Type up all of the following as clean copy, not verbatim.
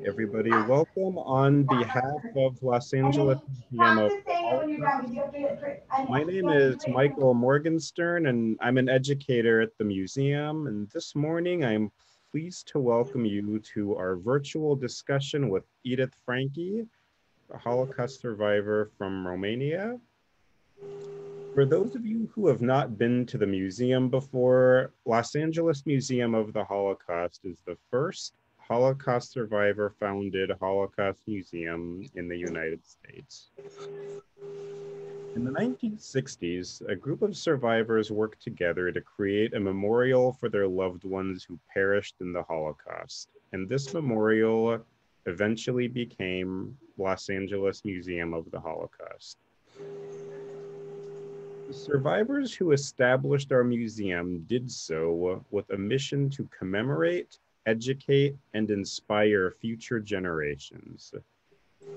Everybody, welcome on behalf of Los Angeles Museum of the Holocaust. My name is Michael Morgenstern, and I'm an educator at the museum. And this morning, I'm pleased to welcome you to our virtual discussion with Edith Frankie, a Holocaust survivor from Romania. For those of you who have not been to the museum before, Los Angeles Museum of the Holocaust is the first Holocaust survivor founded Holocaust museum in the United States. In the 1960s, a group of survivors worked together to create a memorial for their loved ones who perished in the Holocaust. And this memorial eventually became Los Angeles Museum of the Holocaust. The survivors who established our museum did so with a mission to commemorate, educate, and inspire future generations.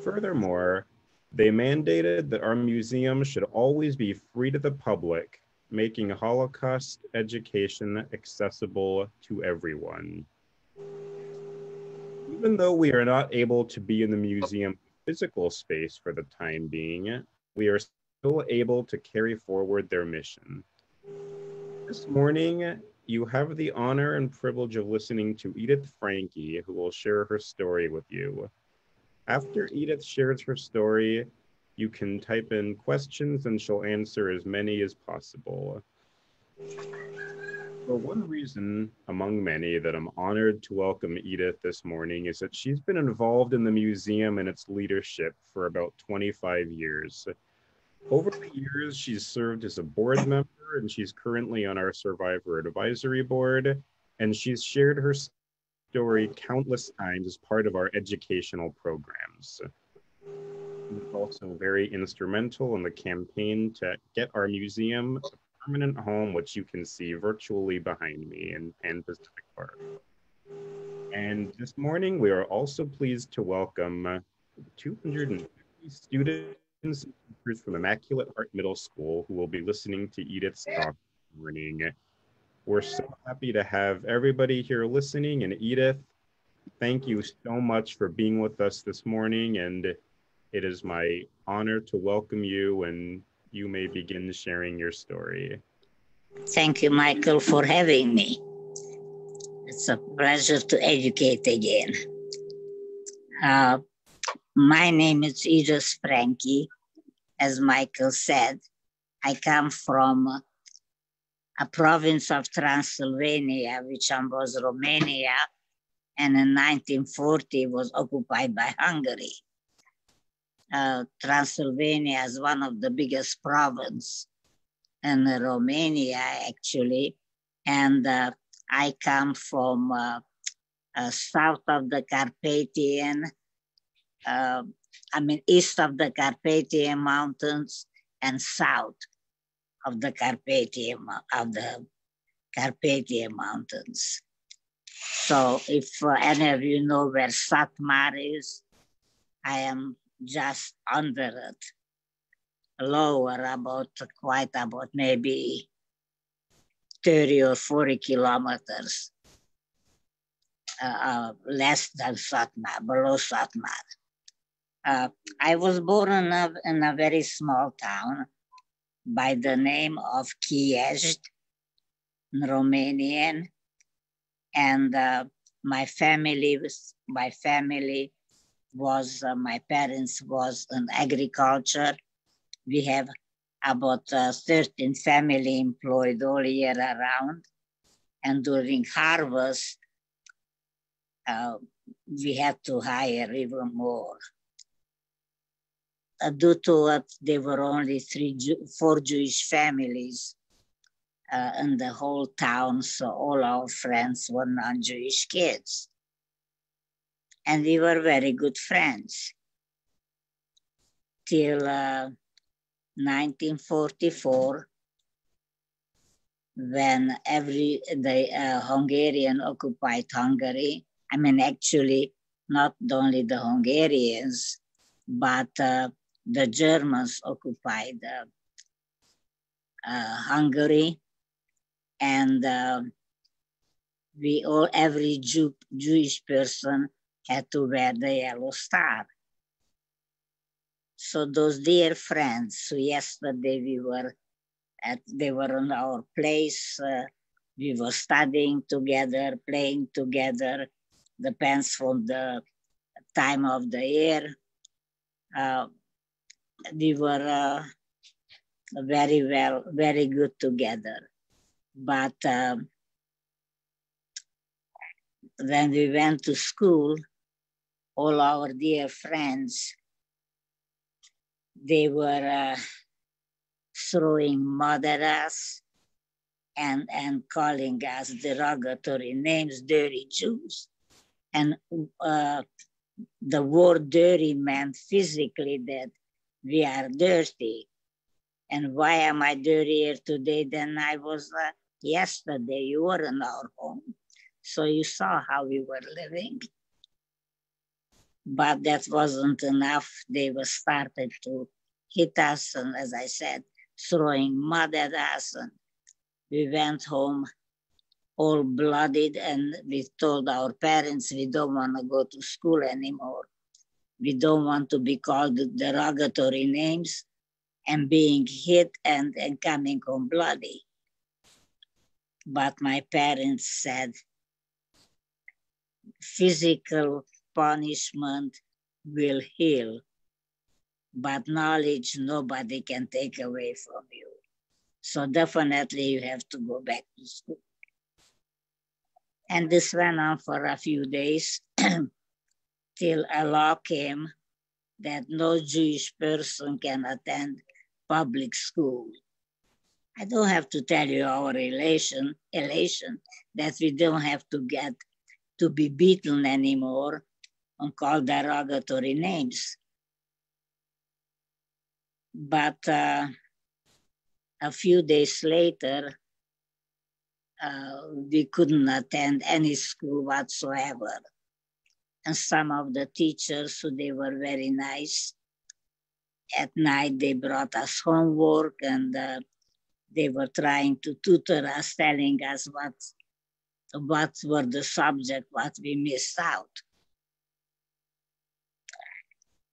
Furthermore, they mandated that our museum should always be free to the public, making Holocaust education accessible to everyone. Even though we are not able to be in the museum physical space for the time being, we are still able to carry forward their mission. This morning, you have the honor and privilege of listening to Edith Frankie, who will share her story with you. After Edith shares her story, you can type in questions and she'll answer as many as possible. For one reason, among many, that I'm honored to welcome Edith this morning is that she's been involved in the museum and its leadership for about 25 years. Over the years, she's served as a board member, and she's currently on our Survivor Advisory Board, and she's shared her story countless times as part of our educational programs. She's also very instrumental in the campaign to get our museum a permanent home, which you can see virtually behind me in Pan Pacific Park. And this morning, we are also pleased to welcome 250 students and teachers from Immaculate Heart Middle School who will be listening to Edith's talk this morning. We're so happy to have everybody here listening. And Edith, thank you so much for being with us this morning. And it is my honor to welcome you, and you may begin sharing your story. Thank you, Michael, for having me. It's a pleasure to educate again. My name is Edith Frankie. As Michael said, I come from a province of Transylvania, which was Romania, and in 1940 was occupied by Hungary. Transylvania is one of the biggest provinces in Romania, actually, and I come from south of the Carpathian, east of the Carpathian Mountains and south of the Carpathian Mountains. So if any of you know where Satmar is, I am just under it, lower about maybe 30 or 40 kilometers less than Satmar, below Satmar. I was born in a very small town by the name of Chiesd, in Romanian, and my parents was in agriculture. We have about 13 family employed all year around, and during harvest, we had to hire even more. Due to it, there were only 4 Jewish families in the whole town, so all our friends were non-Jewish kids. And we were very good friends till 1944, when the Hungarian occupied Hungary. I mean, actually, not only the Hungarians, but the Germans occupied Hungary, and every Jewish person had to wear the yellow star. So those dear friends, so yesterday they were on our place. We were studying together, playing together, depends from the time of the year. We were very good together. But when we went to school, all our dear friends, they were throwing mud at us and calling us derogatory names, dirty Jews. And the word dirty meant physically that we are dirty. And why am I dirtier today than I was yesterday? You were in our home, so you saw how we were living. But that wasn't enough. They were started to hit us, and as I said, throwing mud at us. And we went home all bloodied, and we told our parents we don't want to go to school anymore. We don't want to be called derogatory names and being hit and coming home bloody. But my parents said physical punishment will heal, but knowledge nobody can take away from you. So definitely you have to go back to school. And this went on for a few days till a law came that no Jewish person can attend public school. I don't have to tell you our elation that we don't have to get to be beaten anymore and called derogatory names. But a few days later, we couldn't attend any school whatsoever. And some of the teachers, so they were very nice. At night, they brought us homework, and they were trying to tutor us, telling us what were the subject, what we missed out.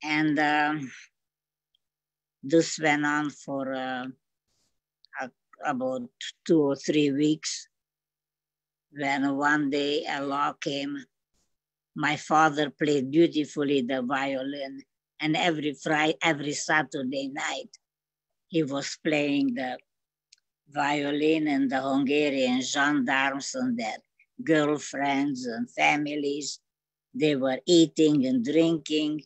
And this went on for about 2 or 3 weeks. When one day a law came, my father played beautifully the violin, and every Saturday night he was playing the violin, and the Hungarian gendarmes and their girlfriends and families, they were eating and drinking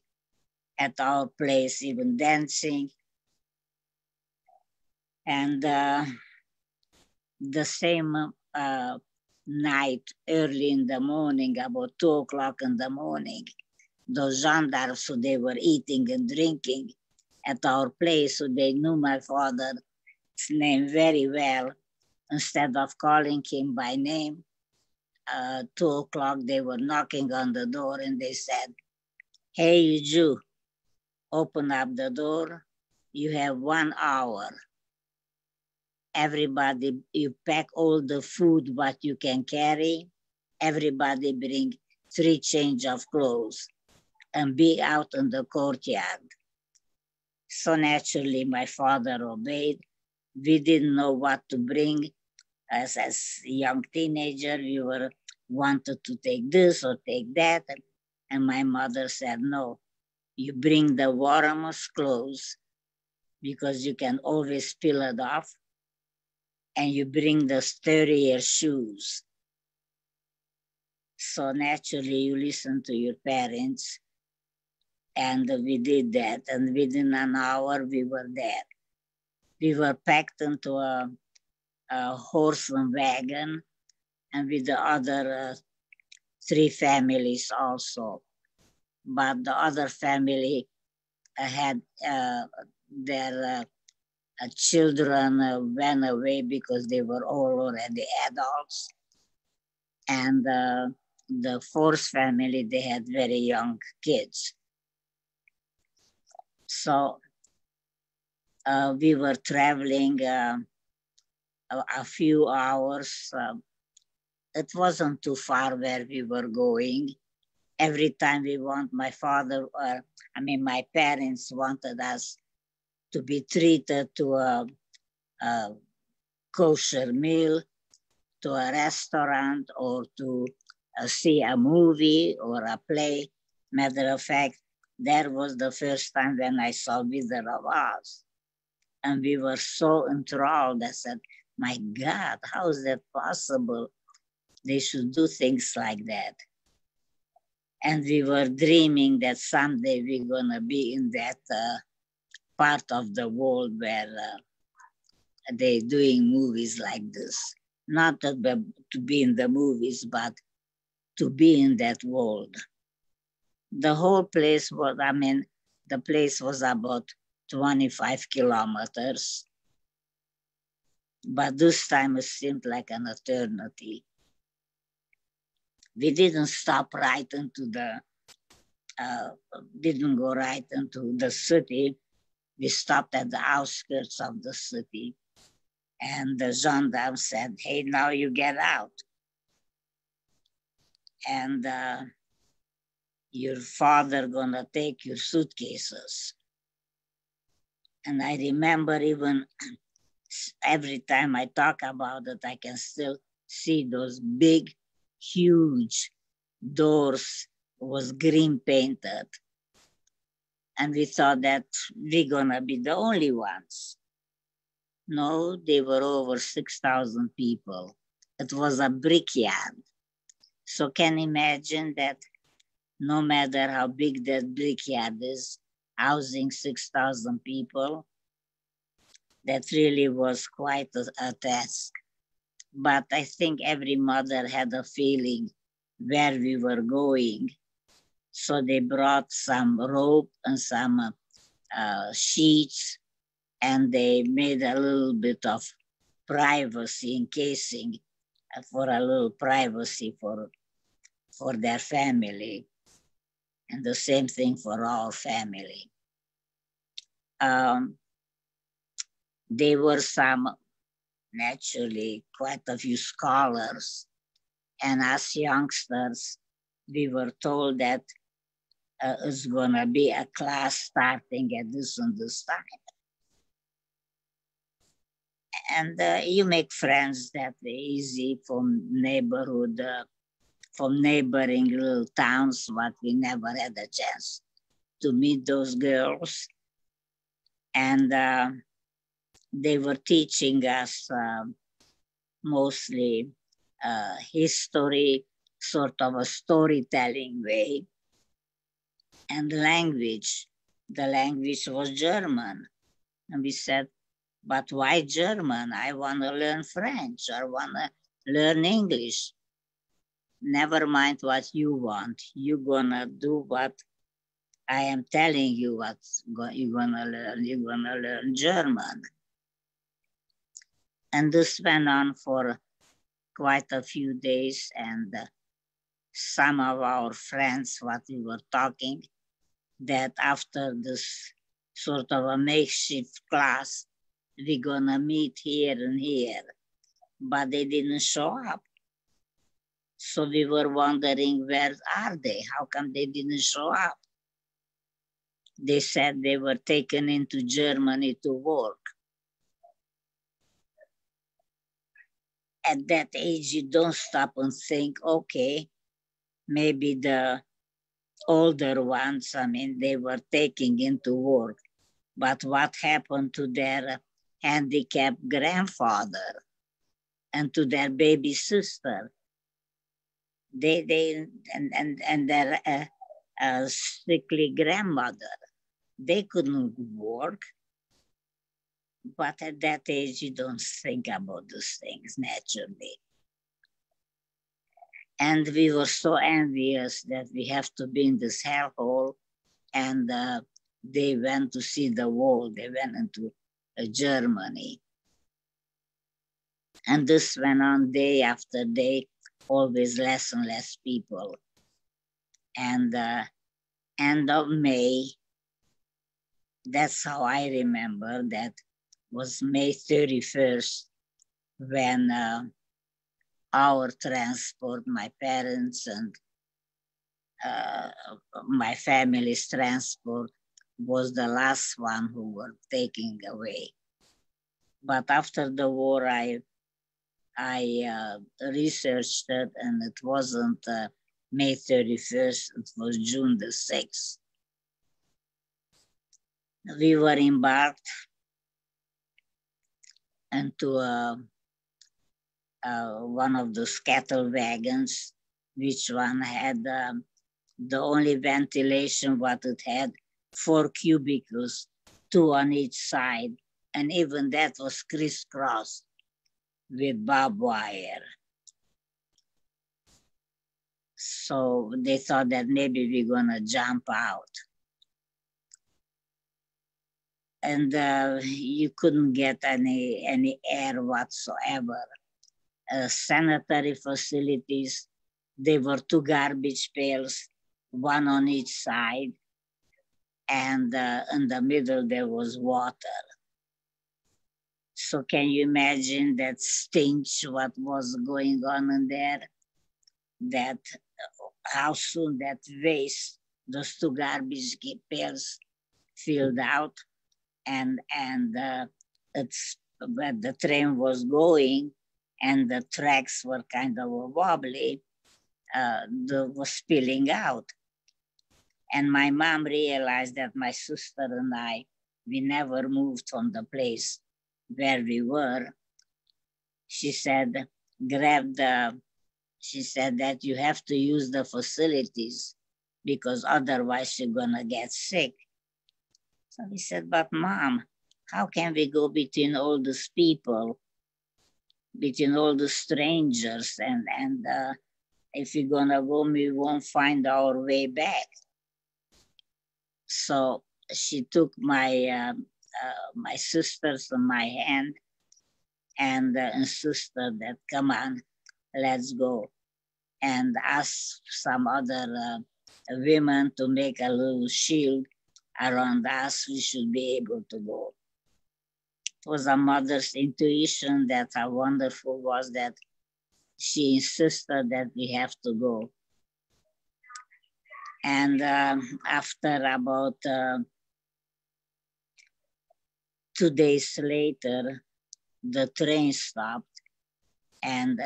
at our place, even dancing. And the same night, early in the morning, about 2 o'clock in the morning, those gendarmes, so they were eating and drinking at our place, so they knew my father's name very well. Instead of calling him by name, 2 o'clock, they were knocking on the door, and they said, "Hey, you Jew, open up the door. You have 1 hour. Everybody, you pack all the food what you can carry. Everybody bring 3 change of clothes and be out in the courtyard." So naturally, my father obeyed. We didn't know what to bring. As a young teenager, we wanted to take this or take that. And my mother said, "No, you bring the warmest clothes because you can always peel it off. And you bring the sturdier shoes." So naturally, you listen to your parents. And we did that. And within an hour, we were there. We were packed into a horse and wagon, and with the other 3 families also. But the other family had their children went away because they were all already adults. And the fourth family, they had very young kids. So we were traveling a few hours. It wasn't too far where we were going. Every time we want, my parents wanted us to be treated to a kosher meal, to a restaurant, or to see a movie or a play. Matter of fact, that was the first time when I saw Wizard of Oz. And we were so enthralled. I said, my God, how is that possible? They should do things like that. And we were dreaming that someday we're going to be in that part of the world where they're doing movies like this. Not to be in the movies, but to be in that world. The whole place was, the place was about 25 kilometers. But this time it seemed like an eternity. We didn't stop right into didn't go right into the city. We stopped at the outskirts of the city. And the gendarme said, hey, now you get out. And your father gonna take your suitcases. And I remember even every time I talk about it, I can still see those big, huge doors was green painted. And we thought that we're gonna be the only ones. No, they were over 6,000 people. It was a brickyard. So can you imagine that no matter how big that brickyard is, housing 6,000 people, that really was quite a task. But I think every mother had a feeling where we were going. So they brought some rope and some sheets, and they made a little bit of privacy, encasing for a little privacy for their family. And the same thing for our family. There were some, naturally, quite a few scholars. And as youngsters, we were told that it's going to be a class starting at this and this time. And you make friends that easy from neighborhood, from neighboring little towns, but we never had a chance to meet those girls. And they were teaching us mostly history, sort of a storytelling way, and language. The language was German. And we said, but why German? I want to learn French or want to learn English. Never mind what you want. You're going to do what I am telling you what you're going to learn. You're going to learn German. And this went on for quite a few days. And some of our friends, what we were talking, that after this sort of a makeshift class, we're going to meet here and here. But they didn't show up. So we were wondering, where are they? How come they didn't show up? They said they were taken into Germany to work. At that age, you don't stop and think, okay, maybe the older ones, they were taken into work. But what happened to their handicapped grandfather and to their baby sister? And their sickly grandmother, they couldn't work. But at that age, you don't think about those things naturally. And we were so envious that we have to be in this hellhole. And they went to see the world. They went into Germany. And this went on day after day, always less and less people. And end of May, that's how I remember, that was May 31st, when our transport, my parents and my family's transport, was the last one who were taken away. But after the war, I researched it, and it wasn't May 31st, it was June the 6th. We were embarked into one of those cattle wagons, which one had the only ventilation what it had, 4 cubicles, 2 on each side, and even that was crisscrossed with barbed wire. So they thought that maybe we're gonna jump out. And you couldn't get any air whatsoever. Sanitary facilities, they were 2 garbage pails, 1 on each side, and in the middle there was water. So can you imagine that stench, what was going on in there? That how soon that waste, those 2 garbage pails filled out, and it's where the train was going, and the tracks were kind of wobbly, was spilling out. And my mom realized that my sister and I, we never moved from the place where we were. She said, she said that you have to use the facilities because otherwise you're gonna get sick. So we said, but Mom, how can we go between all these people, between all the strangers, and if we're gonna go, we won't find our way back. So she took my sisters on my hand and insisted that, come on, let's go, and asked some other women to make a little shield around us. We should be able to go. It was a mother's intuition that how wonderful was that she insisted that we have to go. And after about 2 days later, the train stopped, and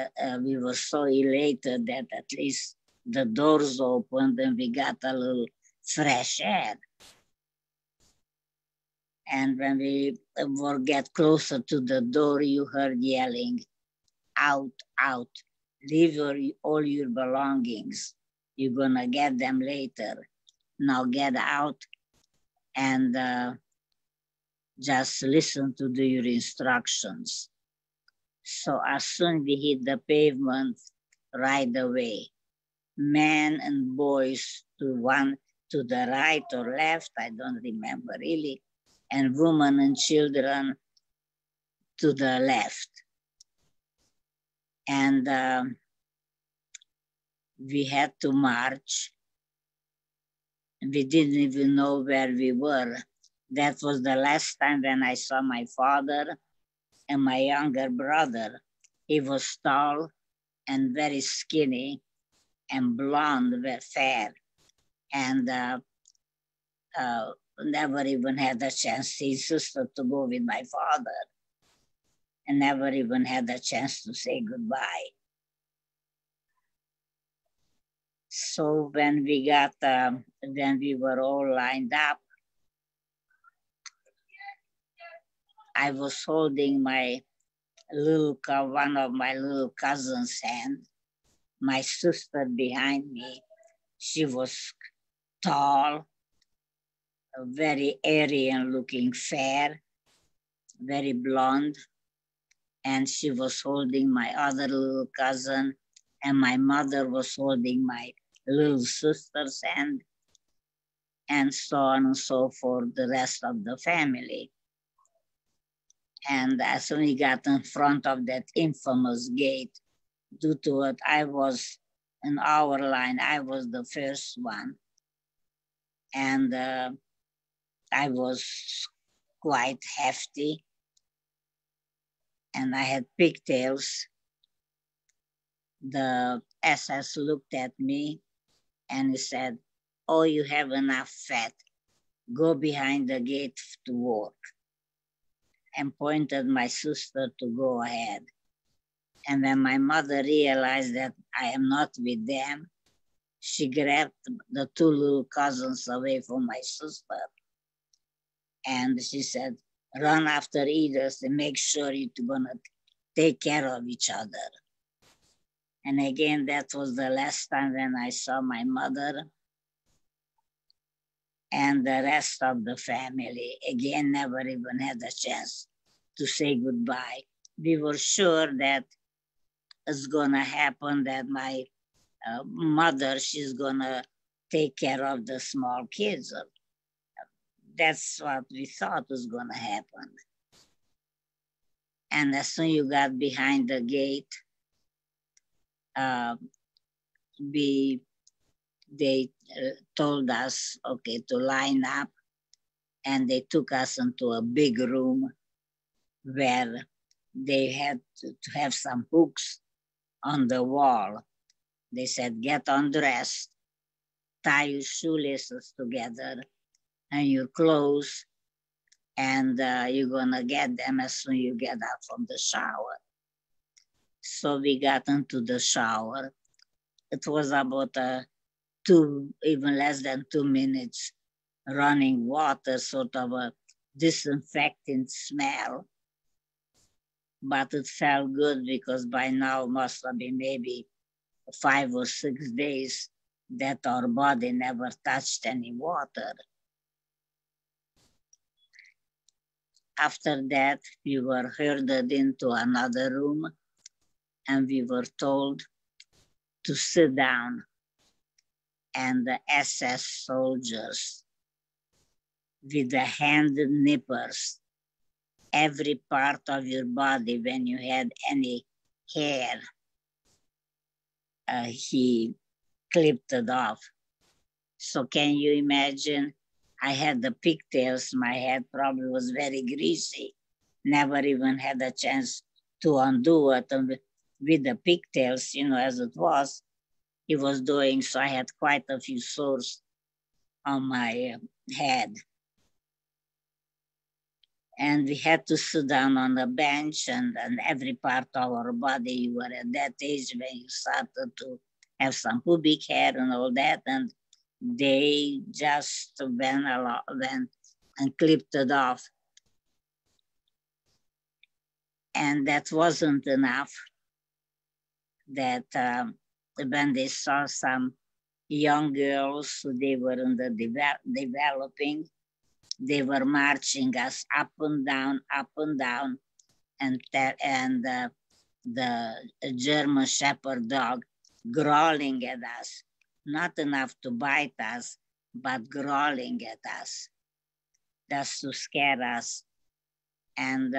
we were so elated that at least the doors opened and we got a little fresh air. And when we were get closer to the door, you heard yelling, out, out, leave all your belongings. You're gonna get them later. Now get out and just listen to your instructions. So as soon we hit the pavement, right away, men and boys to the right or left, I don't remember really, and women and children to the left. And we had to march. We didn't even know where we were. That was the last time when I saw my father and my younger brother. He was tall and very skinny and blonde, very fair, and never even had a chance. He insisted to go with my father and never even had a chance to say goodbye. So when we got, when we were all lined up, I was holding my one of my little cousin's hand, my sister behind me. She was tall, very Aryan looking, fair, very blonde. And she was holding my other little cousin, and my mother was holding my little sister's hand, and so on and so forth, the rest of the family. And as soon as we got in front of that infamous gate, due to it, I was in our line, I was the first one. And I was quite hefty, and I had pigtails. The SS looked at me and he said, "Oh, you have enough fat. Go behind the gate to work," and pointed my sister to go ahead. And when my mother realized that I am not with them, she grabbed the two little cousins away from my sister. And she said, "Run after Edith and make sure you're going to take care of each other." And again, that was the last time when I saw my mother and the rest of the family. Again, never even had a chance to say goodbye. We were sure that it's going to happen, that my mother, she's going to take care of the small kids. That's what we thought was going to happen. And as soon as you got behind the gate, they told us, okay, to line up, and they took us into a big room where they had to have some hooks on the wall. They said, "Get undressed, tie your shoelaces together and your clothes, and you're gonna get them as soon as you get out from the shower." So we got into the shower. It was about even less than 2 minutes running water, sort of a disinfecting smell. But it felt good because by now must have been maybe 5 or 6 days that our body never touched any water. After that, we were herded into another room and we were told to sit down. And the SS soldiers with the hand nippers, every part of your body, when you had any hair, he clipped it off. So can you imagine? I had the pigtails, my head probably was very greasy, never even had a chance to undo it. And with the pigtails, as it was, he was doing, so I had quite a few sores on my head. And we had to sit down on a bench, and every part of our body, you were at that age when you started to have some pubic hair and all that, and they just went and clipped it off. And that wasn't enough. That when they saw some young girls, they were in the developing, they were marching us up and down, and the German Shepherd dog growling at us, not enough to bite us, but growling at us, just to scare us. And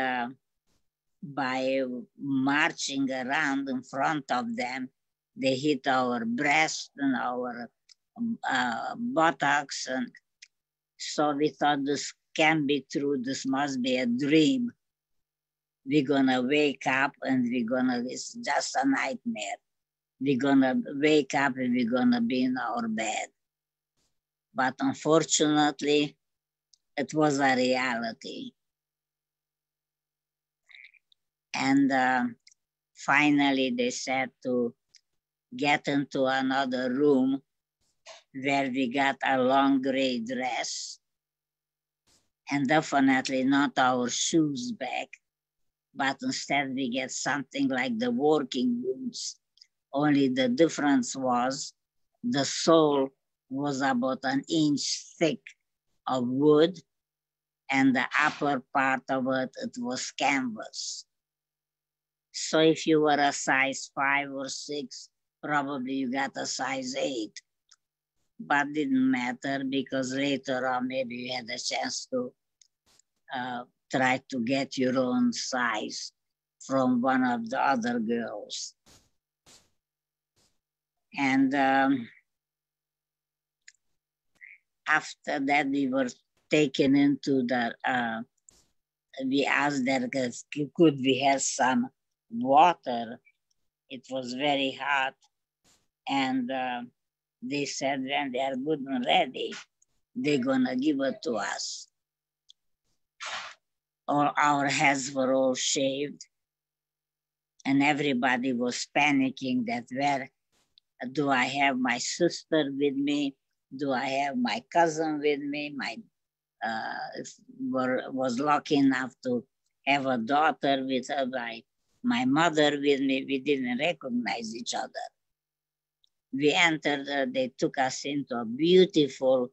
by marching around in front of them, they hit our breast and our buttocks. And so we thought, this can't be true. This must be a dream. We're going to wake up and it's just a nightmare. We're going to wake up and we're going to be in our bed. But unfortunately, it was a reality. And finally, they said to get into another room where we got a long gray dress and definitely not our shoes back, but instead we get something like the working boots. Only the difference was the sole was about 1 inch thick of wood, and the upper part of it was canvas. So if you were a size 5 or 6, probably you got a size 8. But didn't matter because later on maybe you had a chance to try to get your own size from one of the other girls. And after that, we were taken into the, we asked them, could we have some water? It was very hot. And they said when they are good and ready, they're gonna give it to us. All our heads were all shaved, and everybody was panicking that where do I have my sister with me? Do I have my cousin with me? My was lucky enough to have a daughter with her, my mother with me. We didn't recognize each other. We entered, they took us into a beautiful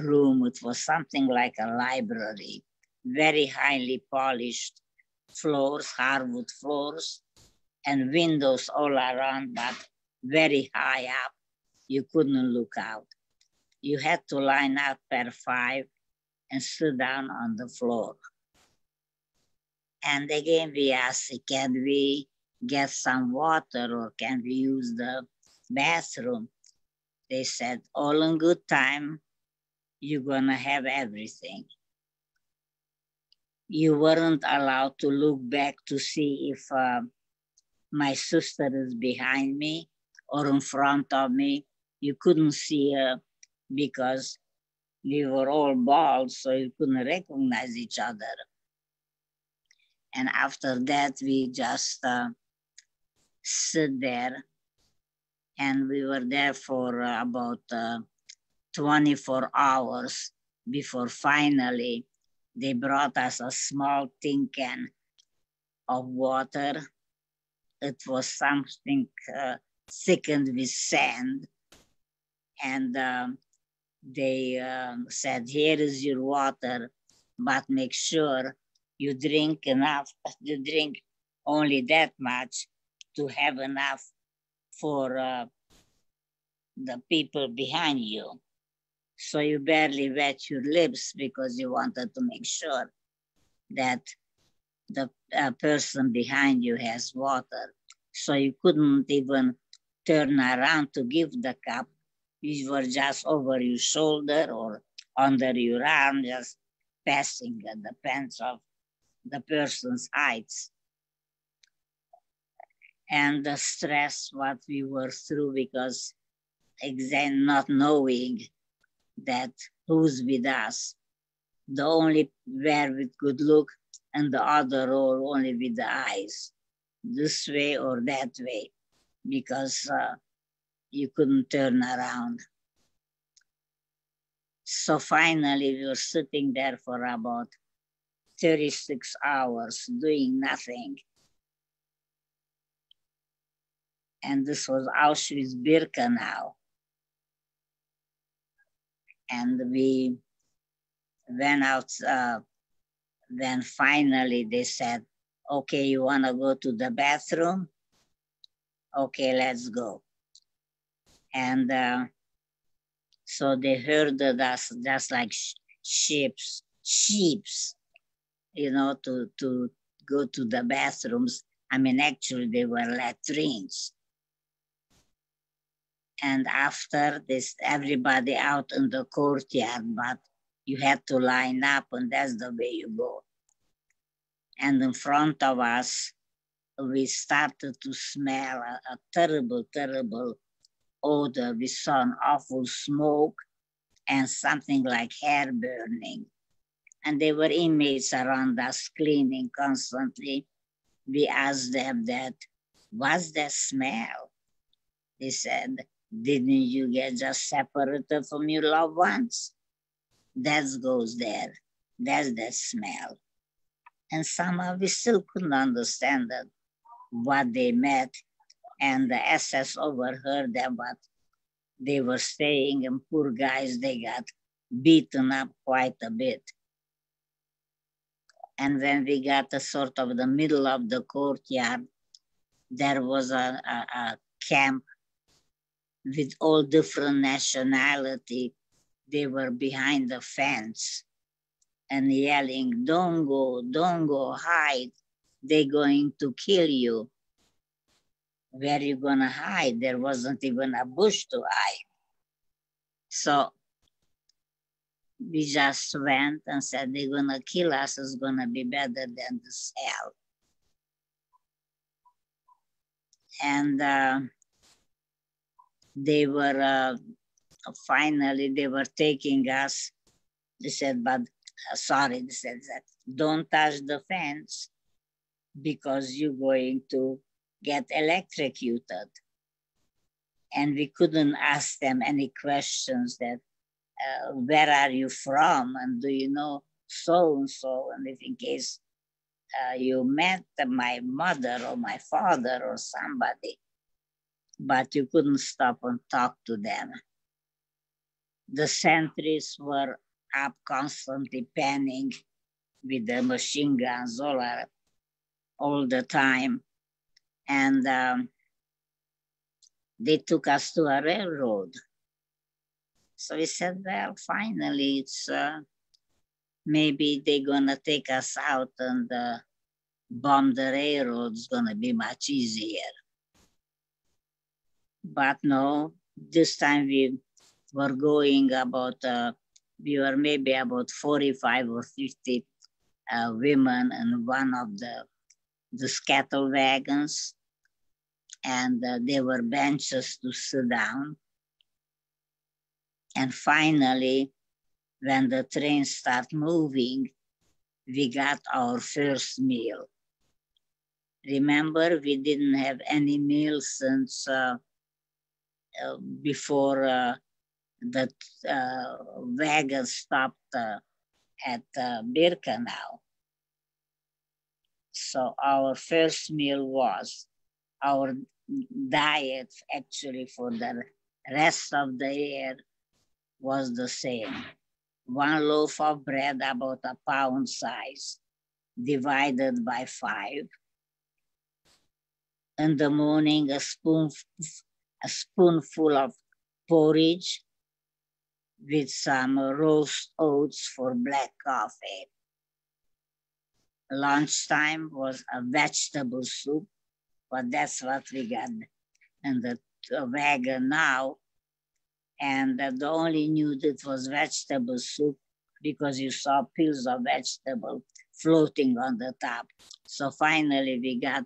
room. It was something like a library, very highly polished floors, hardwood floors, and windows all around, but very high up. You couldn't look out. You had to line up per 5 and sit down on the floor. And again, we asked, can we get some water or can we use the bathroom? They said, all in good time, you're gonna have everything. You weren't allowed to look back to see if my sister is behind me or in front of me. You couldn't see her because we were all bald, so you couldn't recognize each other. And after that, we just sit there, and we were there for about 24 hours before finally they brought us a small tin can of water. It was something thickened with sand. And they said, here is your water, but make sure you drink enough. You drink only that much to have enough for the people behind you. So you barely wet your lips because you wanted to make sure that the person behind you has water. So you couldn't even turn around to give the cup. You were just over your shoulder or under your arm, just passing at the pants of the person's heights. And the stress what we were through, because again, not knowing that who's with us. The only where we could look, and the other row only with the eyes, this way or that way, because you couldn't turn around. So finally, we were sitting there for about 36 hours doing nothing. And this was Auschwitz-Birkenau. And we went out, then finally they said, okay, you wanna go to the bathroom? Okay, let's go. And so they herded us just like sheeps, you know, to go to the bathrooms. I mean, actually they were latrines. And after this, everybody out in the courtyard, but you had to line up, and that's the way you go. And in front of us, we started to smell a terrible, terrible odor. We saw an awful smoke and something like hair burning. And there were inmates around us cleaning constantly. We asked them that, what's that smell? They said, didn't you get just separated from your loved ones? That goes there. That's the smell. And somehow we still couldn't understand that, what they meant. And the SS overheard them, but they were saying, and poor guys, they got beaten up quite a bit. And when we got to sort of the middle of the courtyard, there was a camp with all different nationality. They were behind the fence. and yelling, don't go, hide. They're going to kill you. Where are you going to hide? There wasn't even a bush to hide. So we just went and said, they're going to kill us. It's going to be better than the cell. And they were, finally, they were taking us. They said, but sorry, they said that don't touch the fence because you're going to get electrocuted. And we couldn't ask them any questions that, where are you from? And do you know so-and-so? And if in case you met my mother or my father or somebody, but you couldn't stop and talk to them. The sentries were up constantly panning with the machine guns all the time. And they took us to a railroad. So we said, well, finally, it's maybe they're gonna take us out and bomb the railroad. It's gonna be much easier. But no, this time we were going about, we were maybe about 45 or 50 women in one of the cattle wagons. And there were benches to sit down. And finally, when the train started moving, we got our first meal. Remember, we didn't have any meal since before the wagon stopped at Birkenau. So our first meal was, our diet actually for the rest of the year was the same. One loaf of bread about a pound size, divided by 5. In the morning, a spoonful of porridge with some roast oats for black coffee. Lunchtime was a vegetable soup, but that's what we got in the wagon now. And the only knew that was vegetable soup because you saw peels of vegetable floating on the top. So finally we got,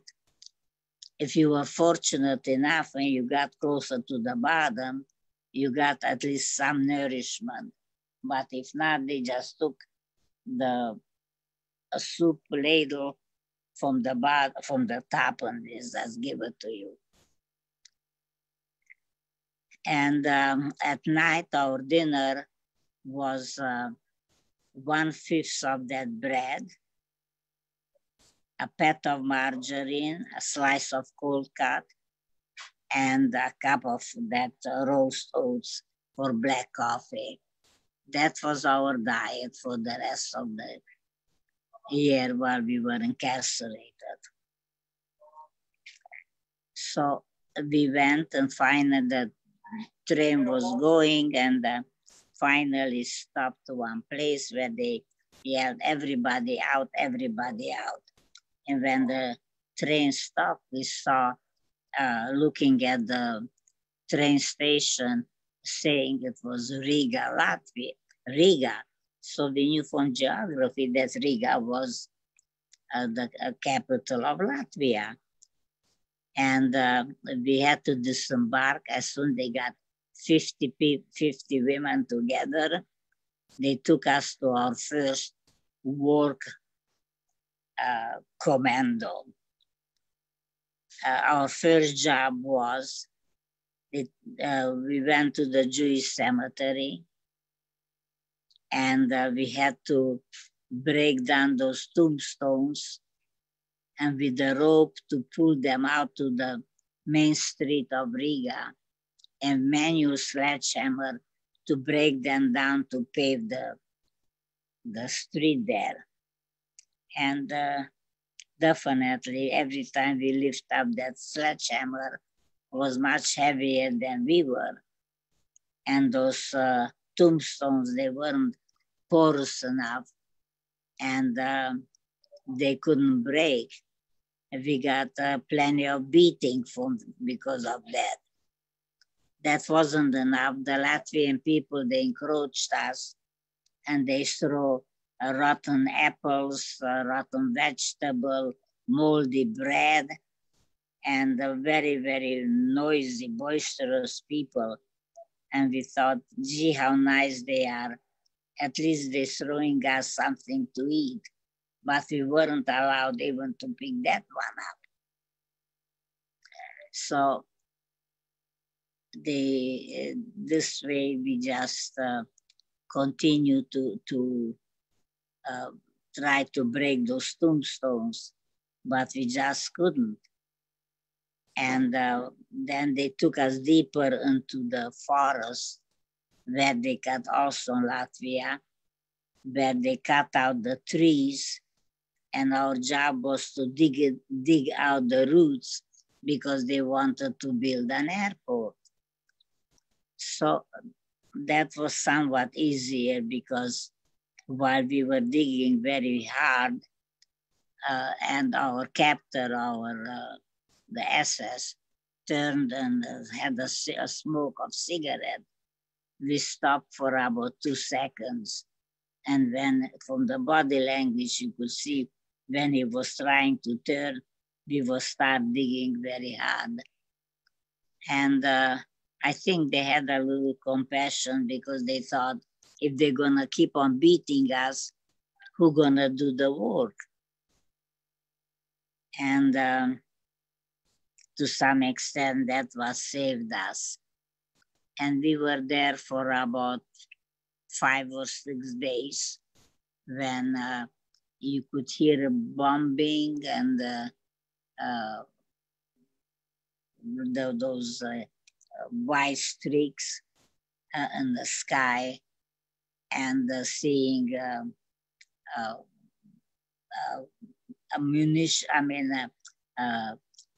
if you were fortunate enough and you got closer to the bottom, you got at least some nourishment. But if not, they just took a soup ladle from the top and they just give it to you. And at night, our dinner was 1/5 of that bread, a pat of margarine, a slice of cold cut, and a cup of that roast oats for black coffee. That was our diet for the rest of the year while we were incarcerated. So we went and finally the train was going and finally stopped to one place where they yelled, everybody out, everybody out. And when the train stopped, we saw, looking at the train station, saying it was Riga, Latvia, Riga. So we knew from geography that Riga was the capital of Latvia. And we had to disembark as soon as they got 50 women together. They took us to our first work commando. Our first job was, we went to the Jewish cemetery and we had to break down those tombstones and with the rope to pull them out to the main street of Riga and manual sledgehammer to break them down to pave the street there. And definitely every time we lift up that sledgehammer was much heavier than we were. And those tombstones, they weren't porous enough and they couldn't break. We got plenty of beating because of that. That wasn't enough. The Latvian people, they encroached us, and they throw rotten apples, rotten vegetable, moldy bread, and very, very noisy, boisterous people. And we thought, gee, how nice they are. At least they're throwing us something to eat. But we weren't allowed even to pick that one up. So this way we just continue to try to break those tombstones, but we just couldn't. And then they took us deeper into the forest, where they cut also in Latvia, where they cut out the trees, and our job was to dig out the roots because they wanted to build an airport. So that was somewhat easier because while we were digging very hard, and our captor, the SS, turned and had a smoke of cigarette, we stopped for about 2 seconds. And then from the body language, you could see when he was trying to turn, we would start digging very hard. And I think they had a little compassion because they thought, if they're gonna keep on beating us, who's gonna do the work? And to some extent, that was saved us. And we were there for about 5 or 6 days when you could hear a bombing and those white streaks in the sky, and seeing ammunition,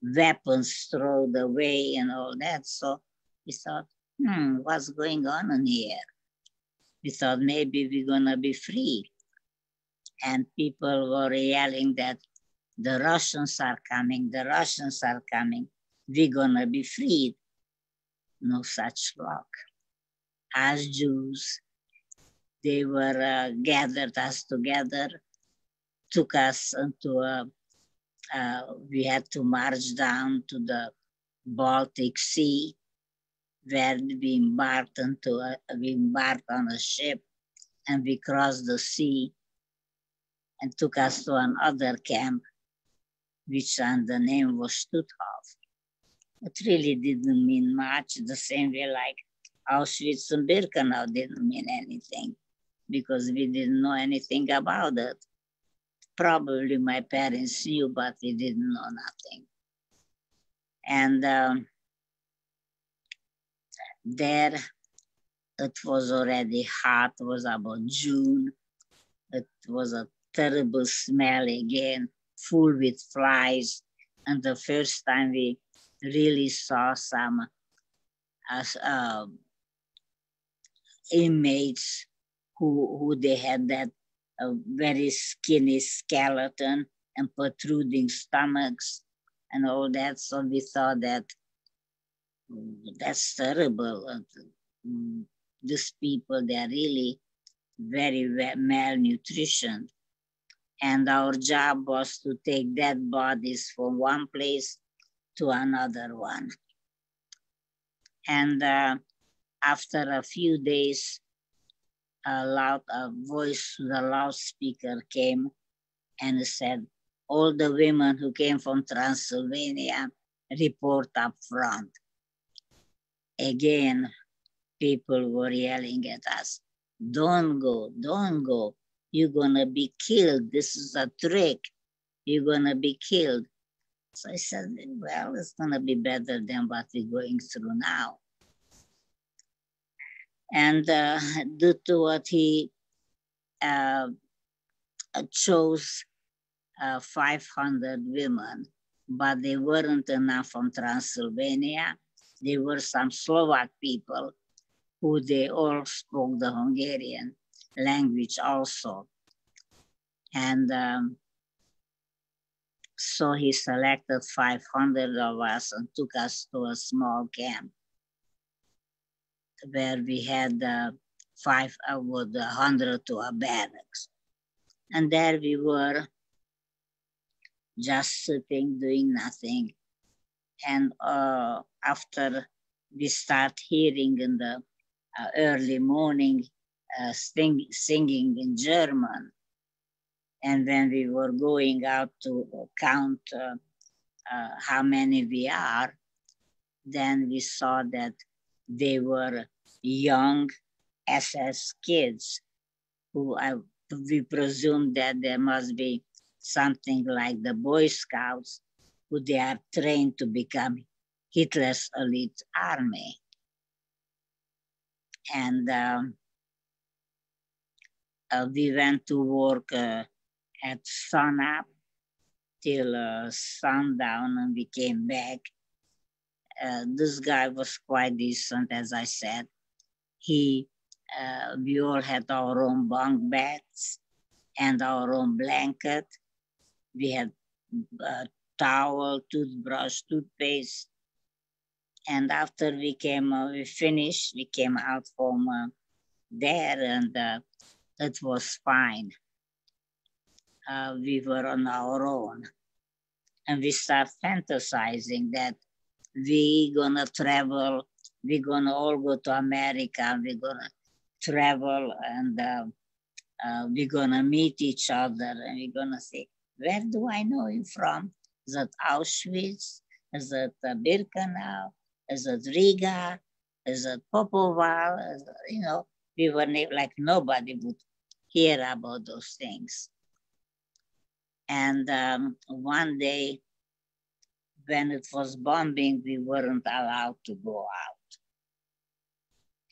weapons thrown away and all that. So we thought, what's going on in here? We thought maybe we're gonna be free. And people were yelling that the Russians are coming, the Russians are coming. We're gonna be freed. No such luck. As Jews, they were gathered us together, took us into we had to march down to the Baltic Sea, where we embarked on a ship, and we crossed the sea and took us to another camp, which the name was Stutthof. It really didn't mean much, the same way like Auschwitz-Birkenau didn't mean anything, because we didn't know anything about it. Probably my parents knew, but we didn't know nothing. And there, it was already hot, it was about June. It was a terrible smell again, full with flies. And the first time we really saw some inmates who they had that very skinny skeleton and protruding stomachs and all that. So we thought that that's terrible. These people, they're really very malnutrition. And our job was to take dead bodies from one place to another one. And after a few days, a voice to the loudspeaker came and said, all the women who came from Transylvania report up front. Again, people were yelling at us, don't go, don't go. You're gonna be killed. This is a trick. You're gonna be killed. So I said, well, it's gonna be better than what we're going through now. And due to what he chose 500 women, but they weren't enough from Transylvania. There were some Slovak people who they all spoke the Hungarian language also. And so he selected 500 of us and took us to a small camp where we had 100 to a barracks. And there we were just sitting, doing nothing. And after we start hearing in the early morning singing in German, and when we were going out to count how many we are, then we saw that they were young SS kids who we presume that there must be something like the Boy Scouts, who they are trained to become Hitler's elite army. And we went to work at sunup till sundown, and we came back. This guy was quite decent, as I said. We all had our own bunk beds and our own blanket. We had towel, toothbrush, toothpaste. And after we finished, we came out from there, and it was fine. We were on our own. And we start fantasizing that we're gonna travel, we're gonna all go to America, we're gonna travel, and we're gonna meet each other, and we're gonna say, where do I know you from? Is it Auschwitz? Is it Birkenau? Is it Riga? Is it Popoval? You know, we were like nobody would hear about those things. And one day, when it was bombing, we weren't allowed to go out.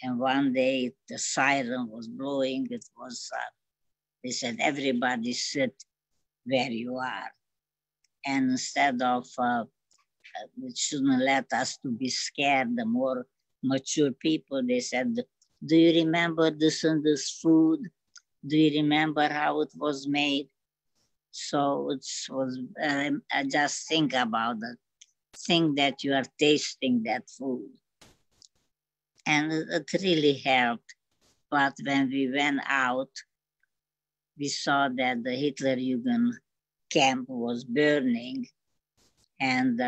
And one day, the siren was blowing. It was, they said, everybody sit where you are. And instead of, it shouldn't let us to be scared, the more mature people, they said, do you remember this and this food? Do you remember how it was made? So it was, I just think about it. Think that you are tasting that food. And it really helped. But when we went out, we saw that the Hitlerjugend camp was burning, and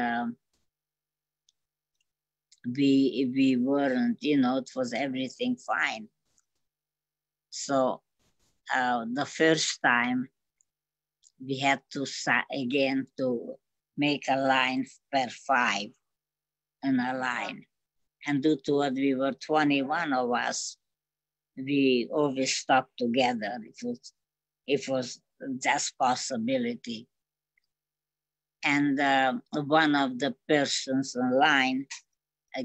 we weren't, you know, it was everything fine. So the first time we had to again to make a line per 5 in a line. And due to what we were 21 of us, we always stuck together. It was just possibility. And one of the persons in line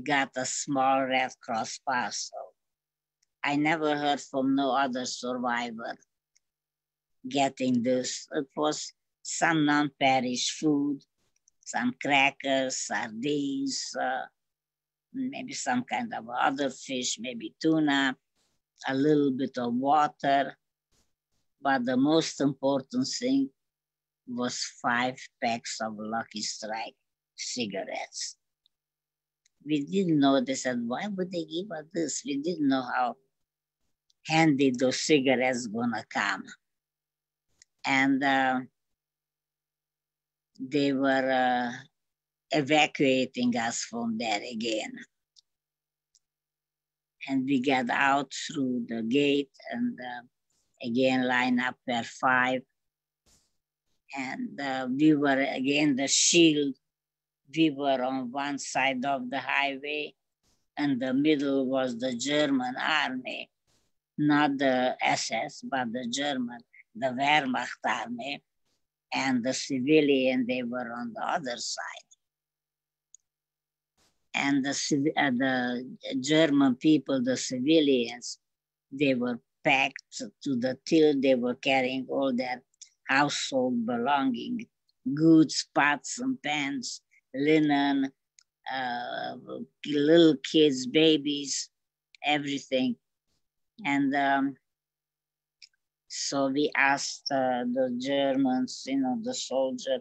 got a small Red Cross parcel. I never heard from no other survivor getting this. It was some non-perished food, some crackers, sardines, maybe some kind of other fish, maybe tuna, a little bit of water. But the most important thing was 5 packs of Lucky Strike cigarettes. We didn't know, they said, why would they give us this? We didn't know how handy those cigarettes gonna come. And they were evacuating us from there again. And we got out through the gate and again line up per 5. And we were again the shield. We were on one side of the highway, and the middle was the German army, not the SS, but the German, the Wehrmacht army, and the civilian, they were on the other side. And the German people, the civilians, they were packed to the till. They were carrying all their household belonging, goods, pots and pans, linen, little kids, babies, everything. And So we asked the Germans, the soldier,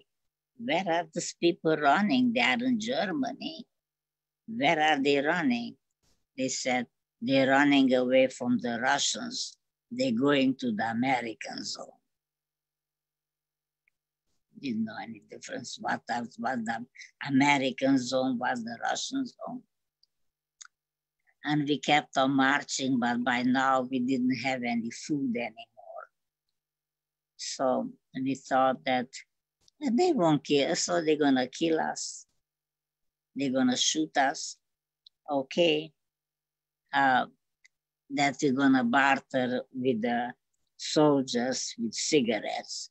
where are these people running? They are in Germany. Where are they running? They said, they're running away from the Russians. They're going to the American zone. Didn't know any difference what the American zone was, the Russian zone. And we kept on marching, but by now we didn't have any food anymore. So we thought that they won't kill us, so they're gonna kill us. They're gonna shoot us. Okay. That we're gonna barter with the soldiers with cigarettes.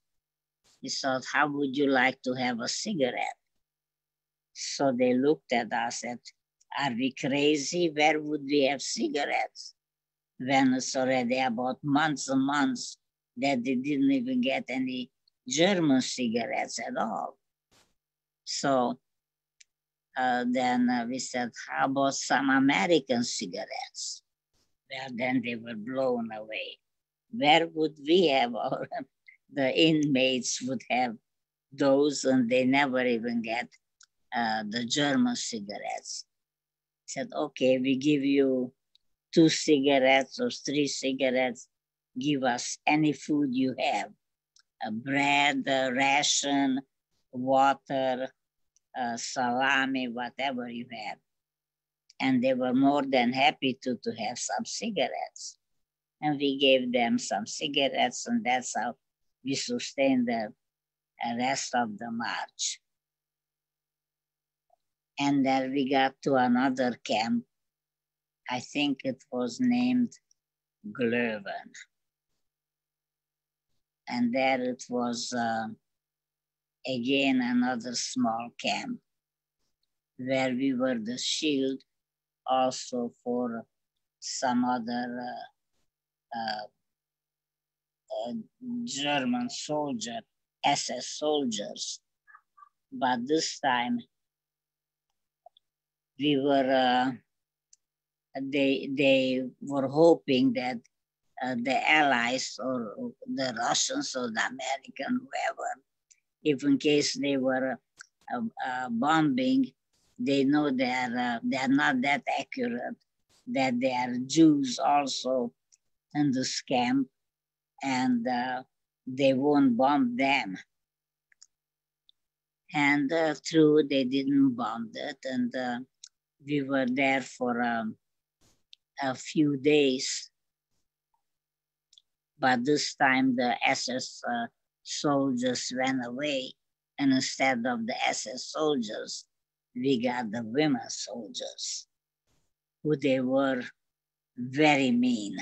We thought, how would you like to have a cigarette? So they looked at us and are we crazy? Where would we have cigarettes? When it's already about months and months that they didn't even get any German cigarettes at all. So then we said, how about some American cigarettes? Well, then they were blown away. Where would we have the inmates would have those, and they never even get the German cigarettes. Said, okay, we give you 2 cigarettes or 3 cigarettes. Give us any food you have, bread, ration, water, salami, whatever you have. And they were more than happy to have some cigarettes. And we gave them some cigarettes, and that's how we sustained the rest of the march. And then we got to another camp. I think it was named Glöven. And there it was, again, another small camp where we were the shield also for some other German soldier, SS soldiers. But this time we were, they were hoping that the Allies or the Russians or the American, whoever, if in case they were bombing, they know they're not that accurate, that they are Jews also in this camp, and they won't bomb them. And true, they didn't bomb it, and we were there for a few days. But this time the SS soldiers ran away, and instead of the SS soldiers, we got the women soldiers, who they were very mean.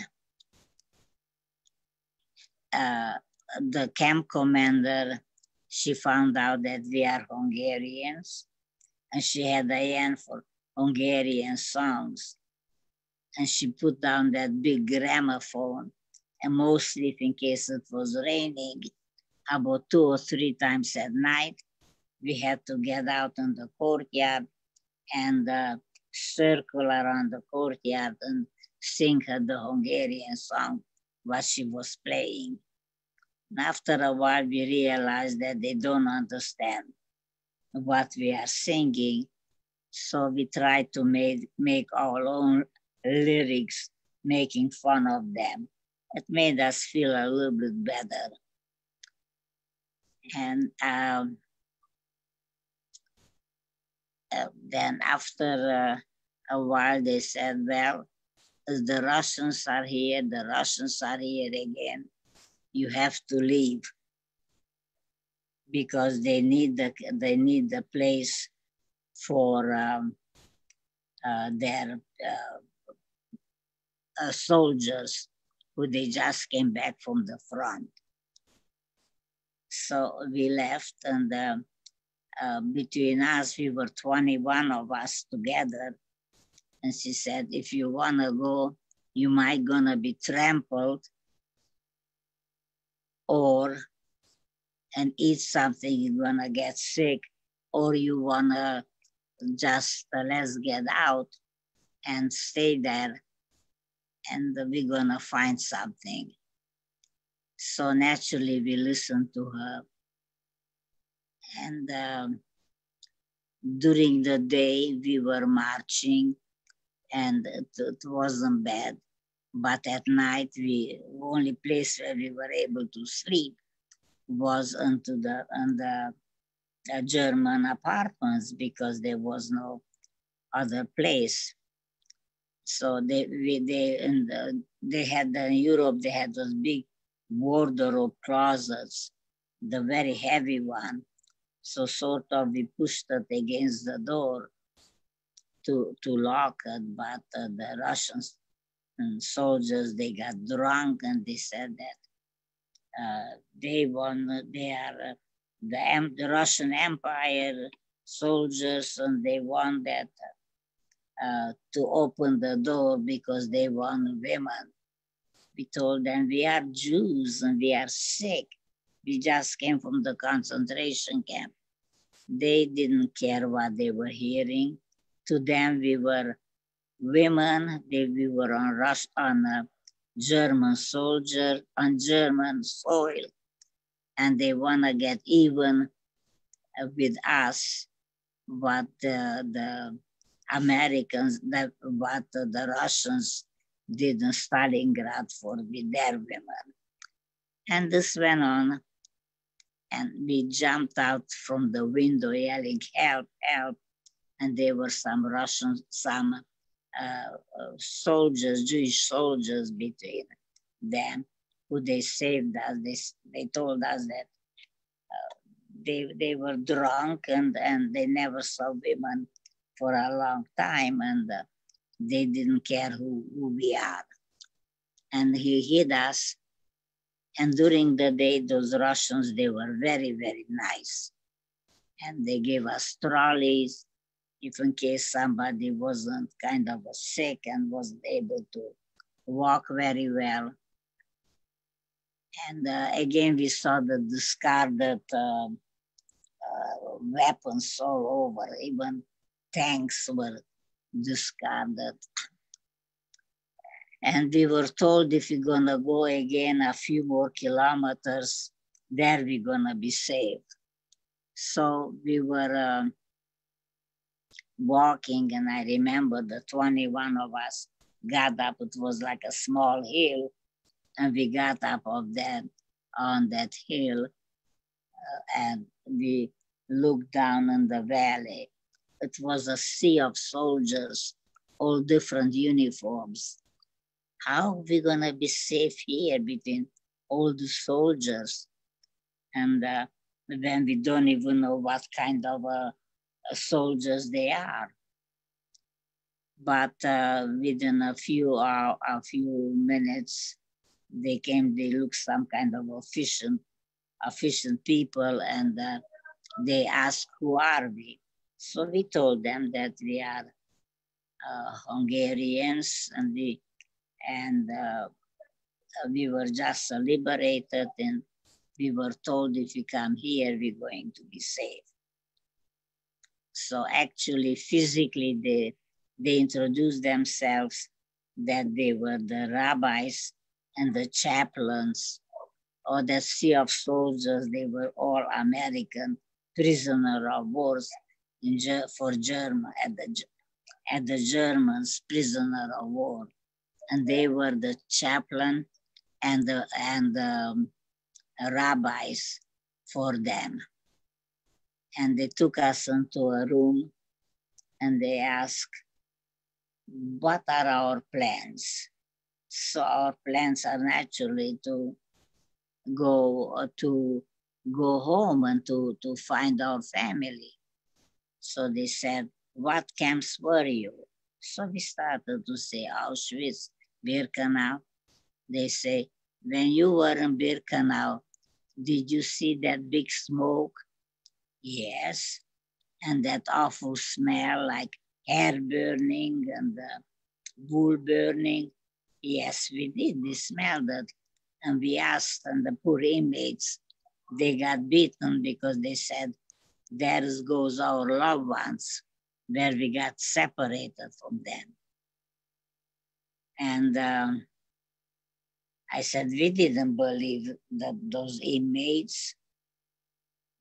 The camp commander, she found out that we are Hungarians, and she had a hand for Hungarian songs. And she put down that big gramophone, and mostly in case it was raining, about 2 or 3 times at night, we had to get out in the courtyard and circle around the courtyard and sing her the Hungarian song, what she was playing. And after a while, we realized that they don't understand what we are singing. So we tried to make our own lyrics, making fun of them. It made us feel a little bit better. And then after a while, they said, well, the Russians are here, the Russians are here again. You have to leave, because they need the place for their soldiers who they just came back from the front. So we left, and between us, we were 21 of us together. And she said, if you want to go, you might gonna be trampled and eat something, you're gonna get sick, or you wanna just let's get out and stay there, and we're gonna find something. So naturally we listened to her. And during the day we were marching, and it wasn't bad. But at night, the only place where we were able to sleep was in the German apartments, because there was no other place. So they had in Europe, they had those big wardrobe closets, the very heavy one. So sort of we pushed it against the door to lock it, but the Russians and soldiers, they got drunk, and they said that they are the Russian Empire soldiers, and they want that to open the door because they want women. We told them we are Jews and we are sick. We just came from the concentration camp. They didn't care what they were hearing. To them, we were women. We were on German soldier, on German soil, and they want to get even with us what the Americans, what the Russians did in Stalingrad for with their women. And this went on, and we jumped out from the window yelling, help, help. And there were some Russians, some soldiers, Jewish soldiers between them, who they saved us. They told us that they were drunk, and they never saw women for a long time, and they didn't care who we are. And he hid us. And during the day, those Russians, they were very, very nice. And they gave us trolleys, if in case somebody wasn't kind of sick and wasn't able to walk very well. And again, we saw the discarded weapons all over. Even tanks were discarded. And we were told if we're going to go again a few more kilometers, there we're going to be safe. So we were walking, and I remember the 21 of us got up. It was like a small hill, and we got up on that hill, and we looked down in the valley. It was a sea of soldiers, all different uniforms. How are we going to be safe here between all the soldiers? And then we don't even know what kind of soldiers they are. But within a few minutes, they came, they looked some kind of efficient people, and they asked, who are we? So we told them that we are Hungarians, and we were just liberated, and we were told if we come here, we're going to be safe. So actually, physically, they introduced themselves that they were the rabbis and the chaplains, or the sea of soldiers. They were all American prisoner of wars for German at the Germans prisoner of war, and they were the chaplain and the rabbis for them. And they took us into a room, and they asked, what are our plans? So our plans are naturally to go home and to find our family. So they said, what camps were you? So we started to say Auschwitz-Birkenau. They say, when you were in Birkenau, did you see that big smoke? Yes. And that awful smell like hair burning and wool burning? Yes, we did. We smelled it. And we asked, and the poor inmates, they got beaten because they said, there goes our loved ones, where we got separated from them. And I said, we didn't believe that those inmates,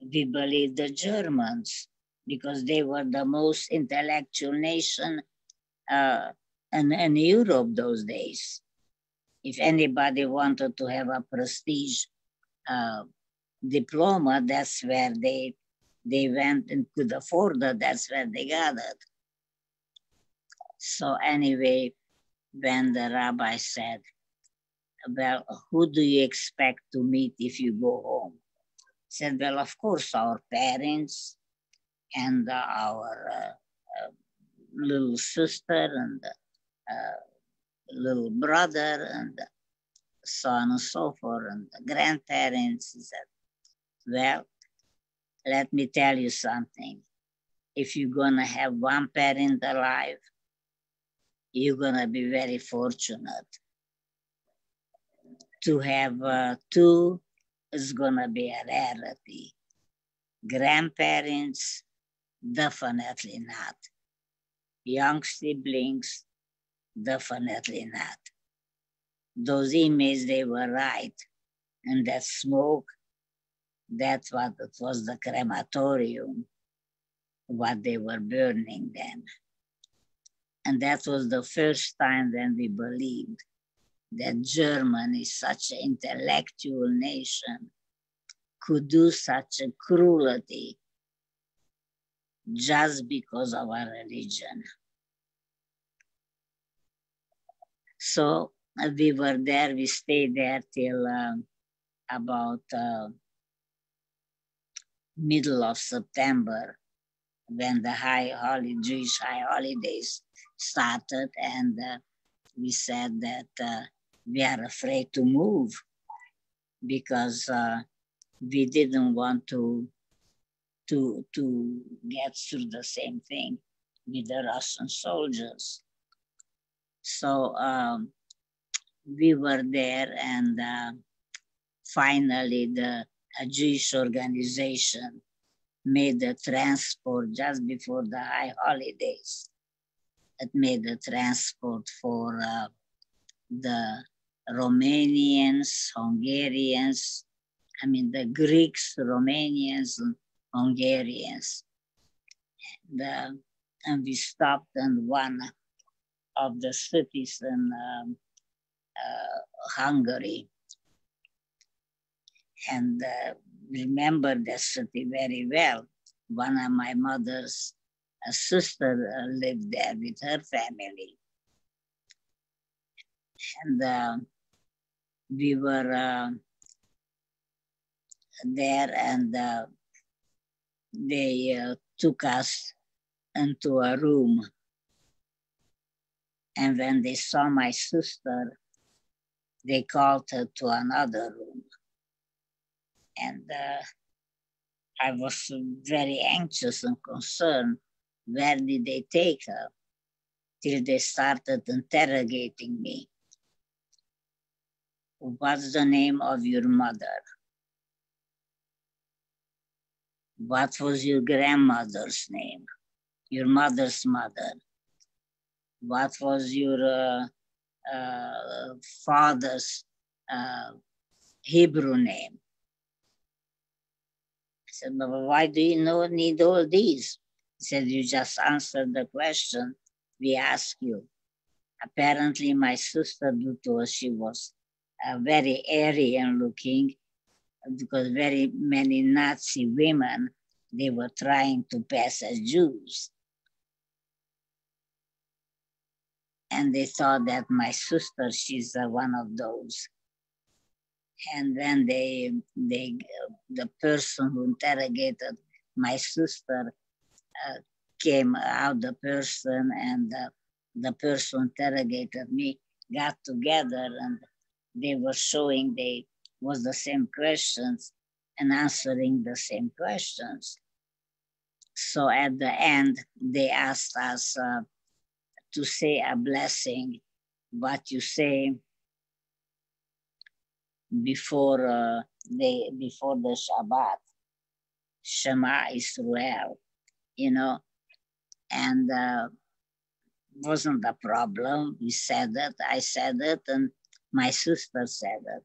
we believed the Germans because they were the most intellectual nation in Europe those days. If anybody wanted to have a prestige diploma, that's where they went and could afford it. That's where they got it. So anyway, when the rabbi said, well, who do you expect to meet if you go home? I said, well, of course, our parents and our little sister and little brother and so on and so forth, and the grandparents. He said, well, let me tell you something. If you're going to have one parent alive, you're going to be very fortunate. To have two is going to be a rarity. Grandparents, definitely not. Young siblings, definitely not. Those inmates, they were right. And that smoke, that's what it was, the crematorium, what they were burning then. And that was the first time when we believed that Germany, such an intellectual nation, could do such a cruelty just because of our religion. So we were there, we stayed there till about middle of September, when the Jewish high holidays started, and we said that we are afraid to move because we didn't want to get through the same thing with the Russian soldiers. So we were there, and finally a Jewish organization made the transport just before the high holidays. It made the transport for the Romanians, Hungarians, the Greeks, Romanians, and Hungarians. And we stopped in one of the cities in Hungary. And remember that city very well. One of my mother's sister lived there with her family. And we were there, and they took us into a room. And when they saw my sister, they called her to another room. And I was very anxious and concerned. Where did they take her? Till they started interrogating me. What's the name of your mother? What was your grandmother's name? Your mother's mother? What was your father's Hebrew name? I said, but why do you need all these? He said, you just answered the question we asked you. Apparently my sister, due to her, she was very Aryan looking, because very many Nazi women, they were trying to pass as Jews. And they thought that my sister, she's one of those. And then the person who interrogated my sister came out, the person, and the person interrogated me, got together, and they were showing they was the same questions and answering the same questions. So at the end, they asked us to say a blessing, what you say before the Shabbat, Shema Israel, and wasn't a problem. We said it, I said it, and My sister said that.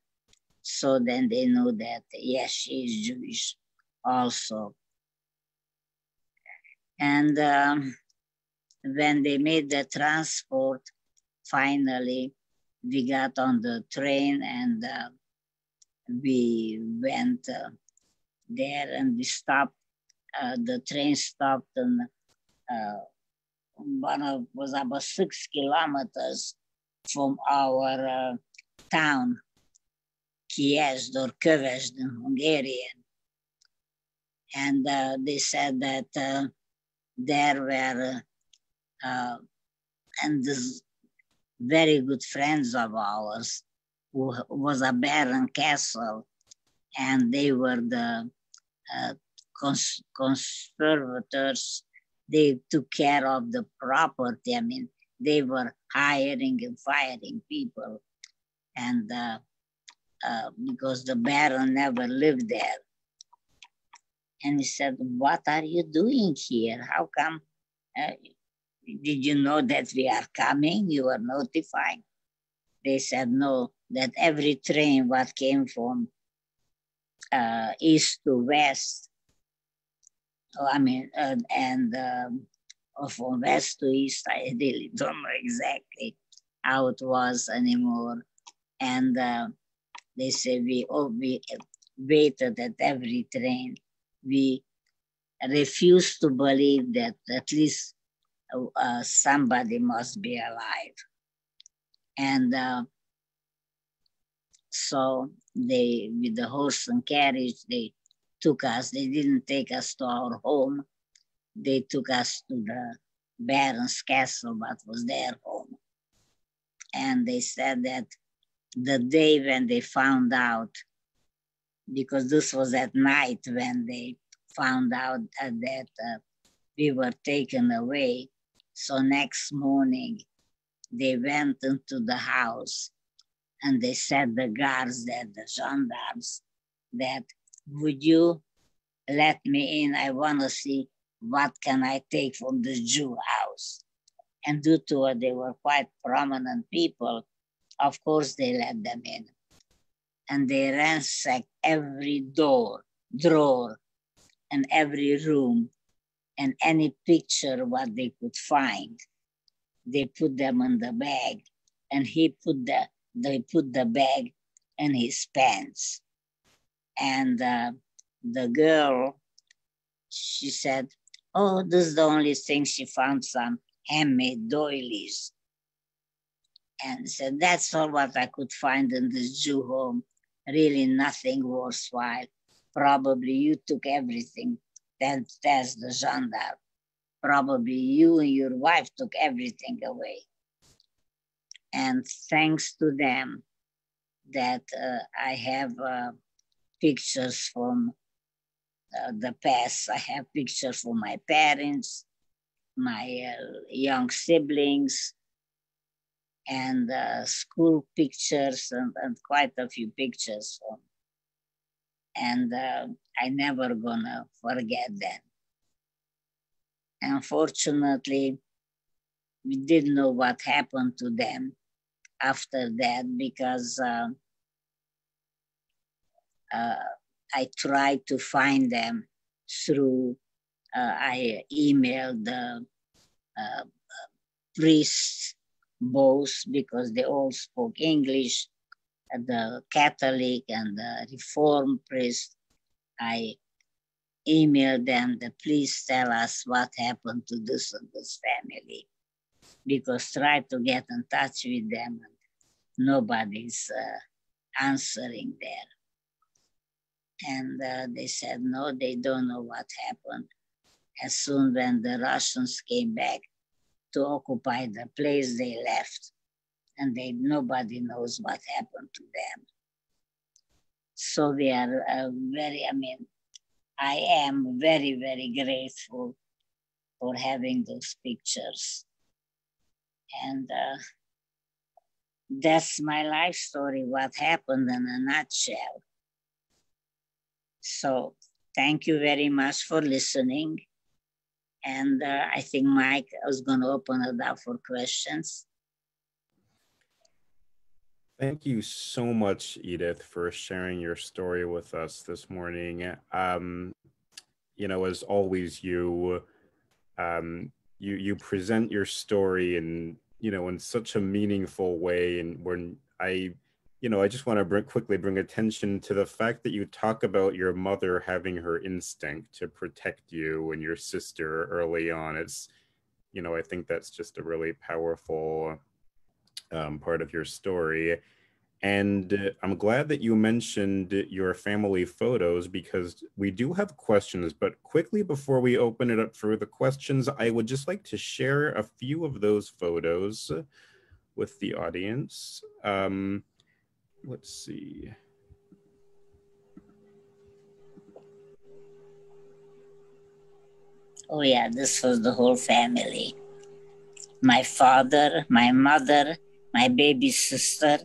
So then they knew that, yes, she is Jewish also. And when they made the transport, finally, we got on the train and we went there and we stopped. The train stopped and was about 6 kilometers from our town, Chiesd or Kövesd in Hungarian. And they said that there were and this very good friends of ours who was a Baron Castle, and they were the conservators. They took care of the property. I mean, they were hiring and firing people, and because the Baron never lived there. And he said, "What are you doing here? How come? Did you know that we are coming? You were notified." They said, "No, that every train what came from east to west, or from west to east, I really don't know exactly how it was anymore." And they say we waited at every train. We refused to believe that at least somebody must be alive. And so they, with the horse and carriage, they took us. They didn't take us to our home. They took us to the Baron's castle, what was their home. And they said that the day when they found out, because this was at night when they found out that we were taken away. So next morning, they went into the house and they said the guards, that the gendarmes, that would you let me in? I want to see what can I take from the Jew house. And due to it, they were quite prominent people. Of course, they let them in. And they ransacked every door, drawer, and every room, and any picture what they could find. They put them in the bag, and they put the bag in his pants. And the girl, she said, "Oh, this is the only thing." She found some handmade doilies. And said, "That's all what I could find in this Jew home. Really nothing worthwhile. Probably you took everything." That's the gendarme. "Probably you and your wife took everything away." And thanks to them that I have pictures from the past. I have pictures from my parents, my young siblings, and school pictures, and quite a few pictures. And I never gonna forget that. Unfortunately, we didn't know what happened to them after that, because I tried to find them through, I emailed the priests both, because they all spoke English, the Catholic and the Reformed priest. I emailed them that please tell us what happened to this and this family, because try to get in touch with them and nobody's answering there. And they said, no, they don't know what happened. As soon when the Russians came back to occupy the place, they left. And nobody knows what happened to them. So we are I am very, very grateful for having those pictures. And that's my life story, what happened in a nutshell. So thank you very much for listening. And I think Mike is going to open it up for questions. Thank you so much, Edith, for sharing your story with us this morning. As always, you present your story in such a meaningful way. And when I just want to quickly bring attention to the fact that you talk about your mother having her instinct to protect you and your sister early on. I think that's just a really powerful part of your story. And I'm glad that you mentioned your family photos because we do have questions. But quickly, before we open it up for the questions, I would just like to share a few of those photos with the audience. Let's see. Oh yeah, this was the whole family. My father, my mother, my baby sister.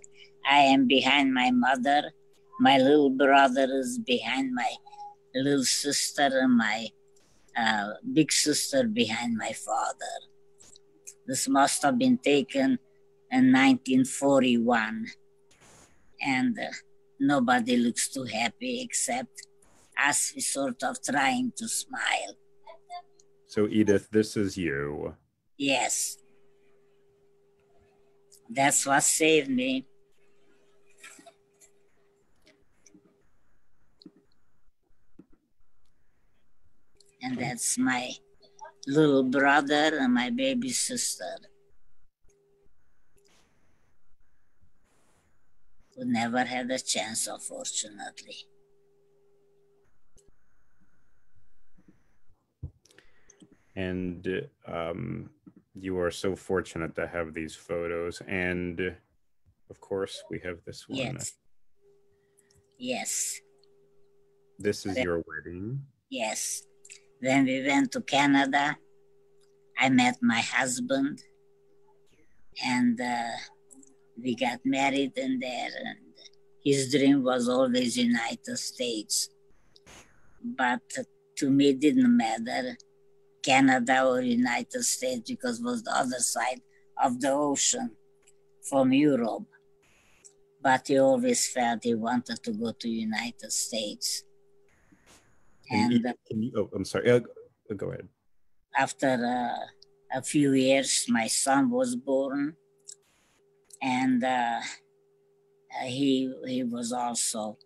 I am behind my mother. My little brother is behind my little sister, and my big sister behind my father. This must have been taken in 1941. And nobody looks too happy except us, sort of trying to smile. So Edith, this is you. Yes. That's what saved me. And that's my little brother and my baby sister, who never had a chance, unfortunately. And you are so fortunate to have these photos. And of course, we have this one. Yes. Yes. This is your wedding. Yes. When we went to Canada, I met my husband, and we got married in there. And his dream was always United States. But to me, it didn't matter Canada or United States, because it was the other side of the ocean from Europe. But he always felt he wanted to go to United States. And I'm sorry. Go ahead. After a few years, my son was born, and he was also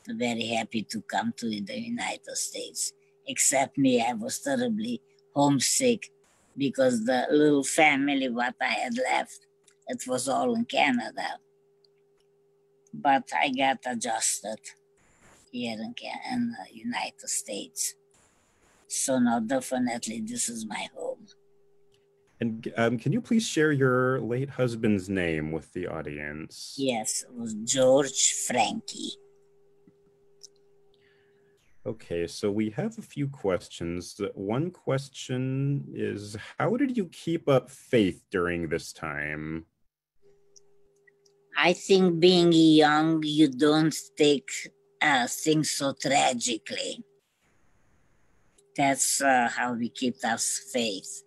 very happy to come to the United States. Except me, I was terribly homesick because the little family what I had left, it was all in Canada. But I got adjusted here in the United States. So now definitely this is my home. And can you please share your late husband's name with the audience? Yes, it was George Frankie. Okay, so we have a few questions. One question is, how did you keep up faith during this time? I think being young, you don't take things so tragically. That's how we keep our faith,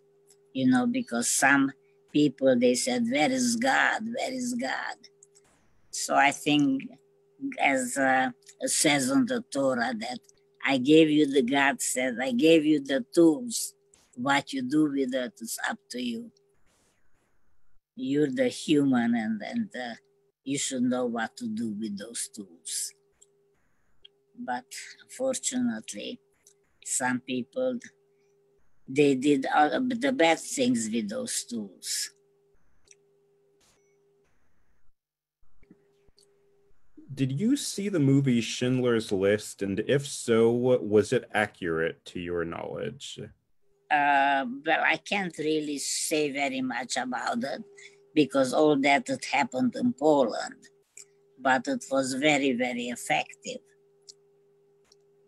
because some people, they said, where is God? Where is God? So I think, as it says on the Torah, that I gave you God said, I gave you the tools. What you do with it is up to you. You're the human, and you should know what to do with those tools. But unfortunately, some people, they did all the bad things with those tools. Did you see the movie Schindler's List? And if so, was it accurate to your knowledge? Well, I can't really say very much about it because all that had happened in Poland, but it was very, very effective.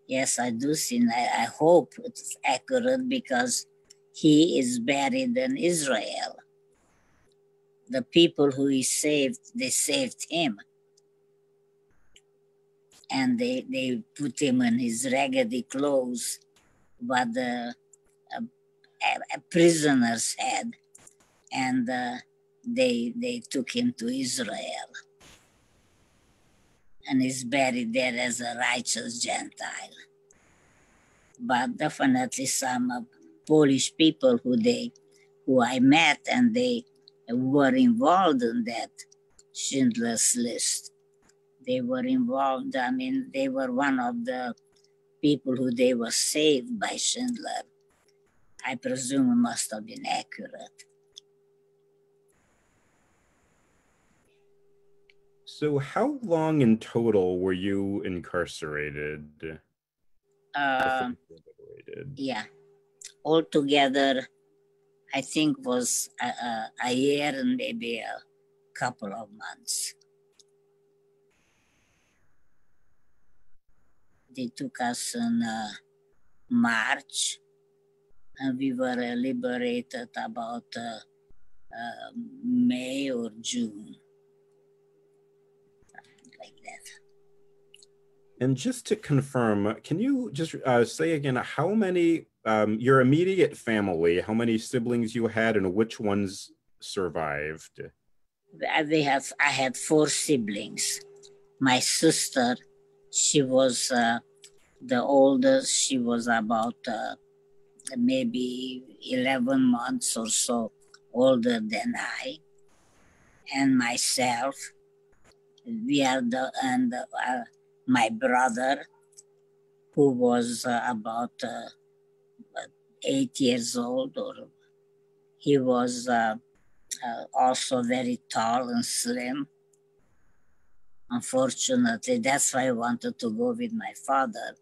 Yes, I do think, I hope it's accurate because he is buried in Israel. The people who he saved, they saved him. And they put him in his raggedy clothes, what the prisoners had. And they took him to Israel. and is buried there as a righteous Gentile. But definitely some Polish people who I met, and they were involved in that Schindler's List. They were involved, I mean, they were one of the people who they were saved by Schindler. I presume it must have been accurate. So how long in total were you incarcerated? Yeah, altogether, I think was a year and maybe a couple of months. They took us in March, and we were liberated about May or June, like that. And just to confirm, can you just say again how many, your immediate family, how many siblings you had and which ones survived? I had 4 siblings. My sister, she was the oldest. She was about maybe 11 months or so older than I. And myself, my brother, who was about 8 years old, or he was also very tall and slim. Unfortunately, that's why I wanted to go with my father,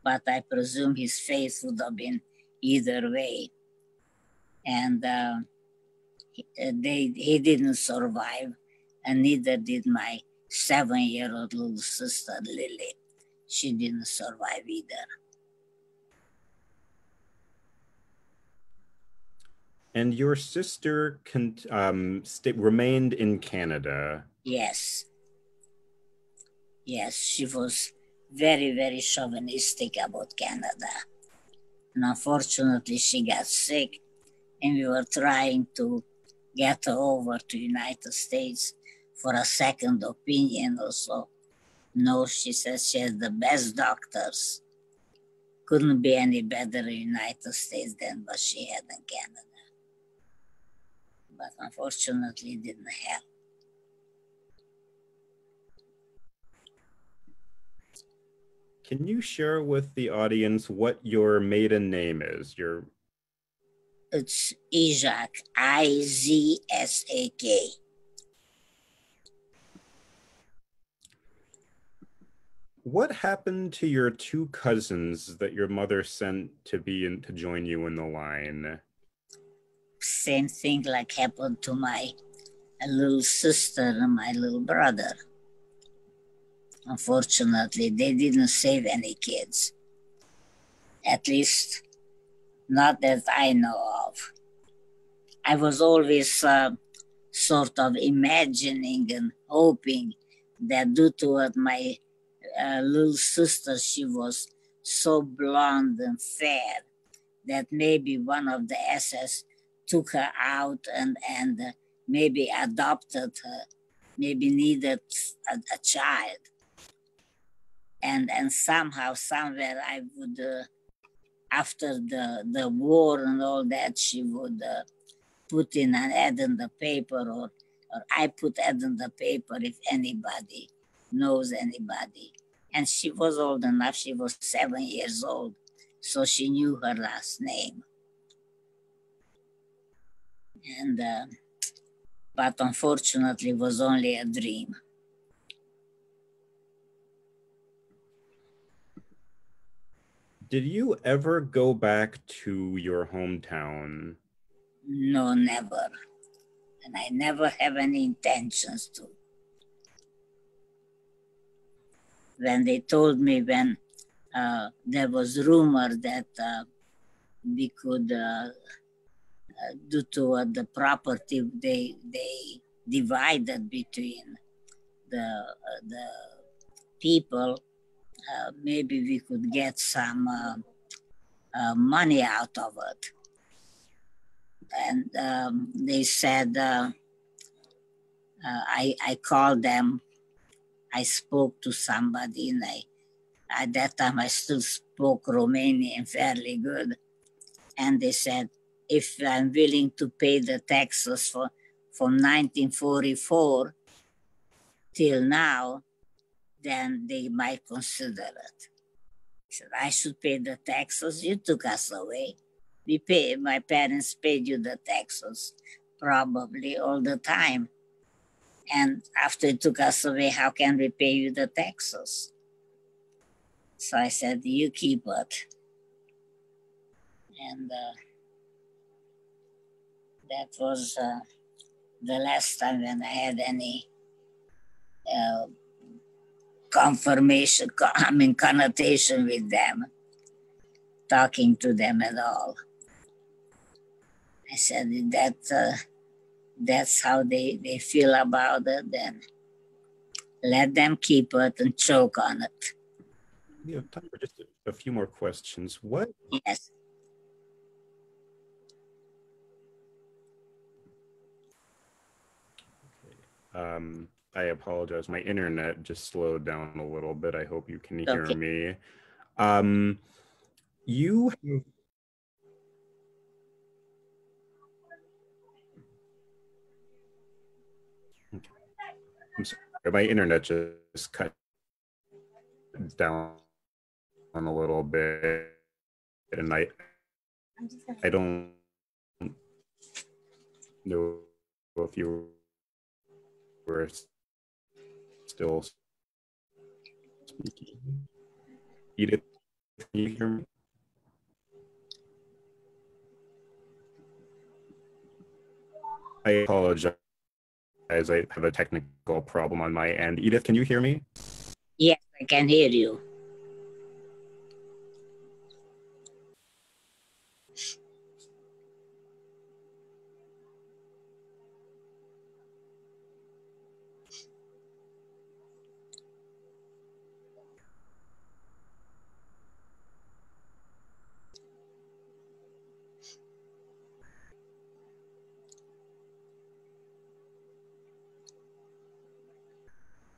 but I presume his fate would have been either way. And he didn't survive, and neither did my 7-year-old little sister, Lily. She didn't survive either. And your sister remained in Canada? Yes. Yes, she was very, very chauvinistic about Canada. And unfortunately, she got sick, and we were trying to get her over to United States for a second opinion or so. No, she says she has the best doctors. Couldn't be any better in United States than what she had in Canada. But unfortunately, it didn't help. Can you share with the audience what your maiden name is? It's Izak, Izsak. What happened to your 2 cousins that your mother sent to join you in the line? Same thing like happened to my little sister and my little brother. Unfortunately, they didn't save any kids. At least, not that I know of. I was always sort of imagining and hoping that due to what my little sister, she was so blonde and fair, that maybe one of the SS took her out and maybe adopted her, maybe needed a child. And somehow, somewhere, I would, after the war and all that, she would put in an ad in the paper, or I put ad in the paper if anybody knows anybody. And she was old enough, she was 7 years old, so she knew her last name. And but unfortunately, it was only a dream. Did you ever go back to your hometown? No, never. And I never have any intentions to. When they told me, when there was rumor that we could, due to the property they divided between the people, maybe we could get some money out of it. And they said, I called them I spoke to somebody, and at that time I still spoke Romanian fairly good. And they said, if I'm willing to pay the taxes from 1944 till now, then they might consider it. I said, I should pay the taxes. You took us away. My parents paid you the taxes probably all the time. And after it took us away, how can we pay you the taxes? So I said, you keep it. And that was the last time when I had any connotation with them, talking to them at all. I said that's how they feel about it, then let them keep it and choke on it. We have time for just a few more questions. What? Yes. I apologize. My internet just slowed down a little bit. I hope you can hear Okay. me. You have... Okay. I'm sorry, my internet just cut down a little bit, and I don't know if you were still speaking. Edith, can you hear me? I apologize. I have a technical problem on my end. Edith, can you hear me? Yes, I can hear you.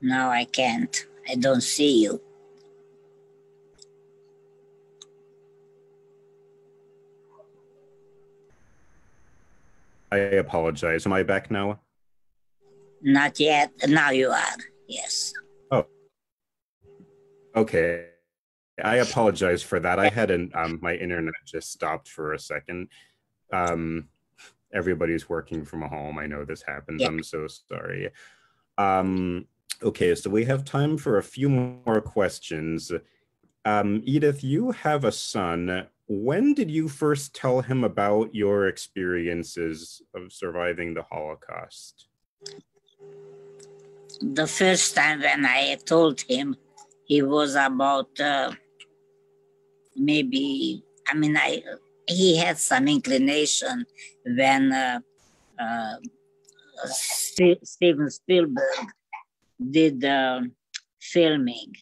No, I can't. I don't see you. I apologize. Am I back now? Not yet. Now you are. Yes. Oh, okay. I apologize for that. I had my internet just stopped for a second. Everybody's working from home. I know this happens. Yeah. I'm so sorry. Okay, so we have time for a few more questions. Edith, you have a son. When did you first tell him about your experiences of surviving the Holocaust? The first time when I told him, he was about he had some inclination when Steven Spielberg did filming,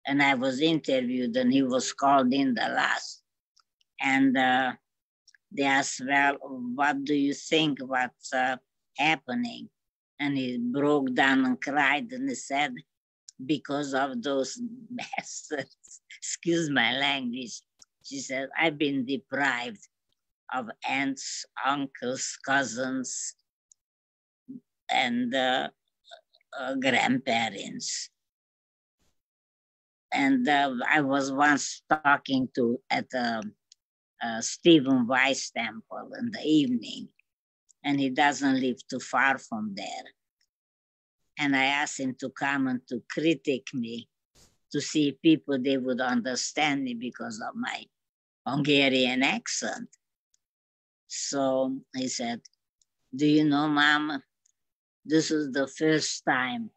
and I was interviewed, and he was called in the last, and they asked, well, what do you think what's happening? And he broke down and cried, and he said, because of those bastards, excuse my language, she said, I've been deprived of aunts, uncles, cousins, and grandparents. And I was once talking at Stephen Weiss Temple in the evening, and he doesn't live too far from there. And I asked him to come and to critique me, to see if people, they would understand me because of my Hungarian accent. So he said, do you know, Mom, this is the first time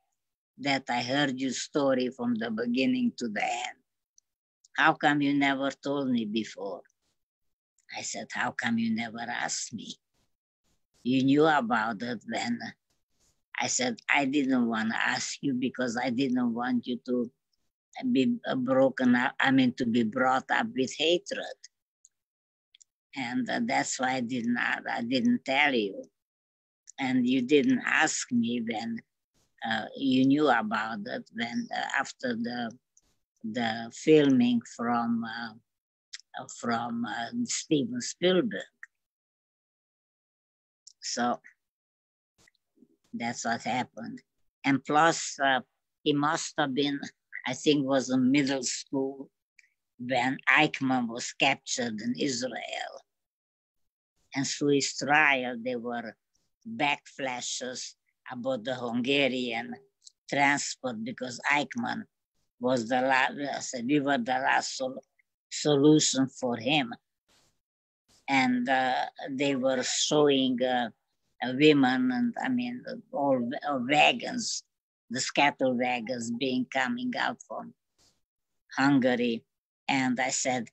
that I heard your story from the beginning to the end. How come you never told me before? I said, how come you never asked me? You knew about it then. I said, I didn't want to ask you because I didn't want you to be broken up, to be brought up with hatred. And that's why I didn't tell you. And you didn't ask me when you knew about it when after the filming from Steven Spielberg. So that's what happened. And plus, he must have been, I think, was in middle school when Eichmann was captured in Israel. And through his trial, there were backflashes about the Hungarian transport because Eichmann was the last, we were the last solution for him. And they were showing women and I mean, all wagons, the scattered wagons coming out from Hungary. And I said,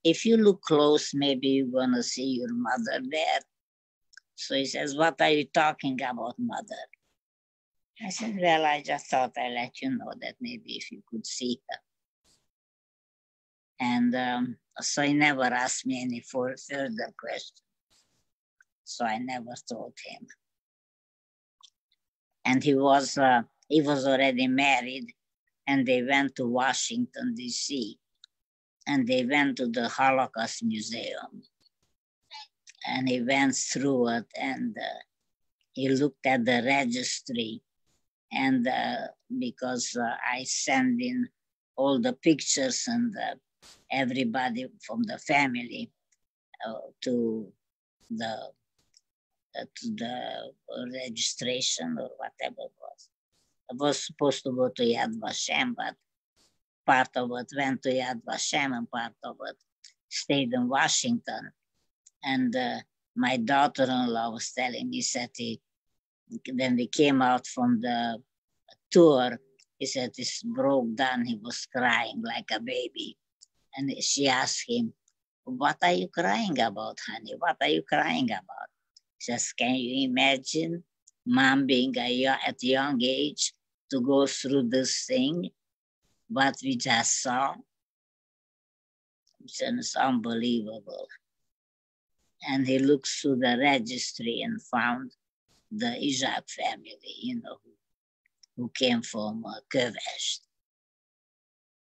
if you look close, maybe you're gonna see your mother there. So he says, what are you talking about, mother? I said, well, I just thought I'd let you know that maybe if you could see her. And so he never asked me any further questions. So I never told him. And he was already married, and they went to Washington, D.C., and they went to the Holocaust Museum. And he went through it, and he looked at the registry. And because I sent in all the pictures and everybody from the family to the registration or whatever it was. It was supposed to go to Yad Vashem, but part of it went to Yad Vashem and part of it stayed in Washington. And my daughter-in-law was telling me, said when we came out from the tour, he said he broke down, he was crying like a baby. And she asked him, what are you crying about, honey? What are you crying about? He says, can you imagine mom being at a young age to go through this thing, what we just saw? It's unbelievable. And he looked through the registry and found the Izhak family, you know, who came from Kövesd.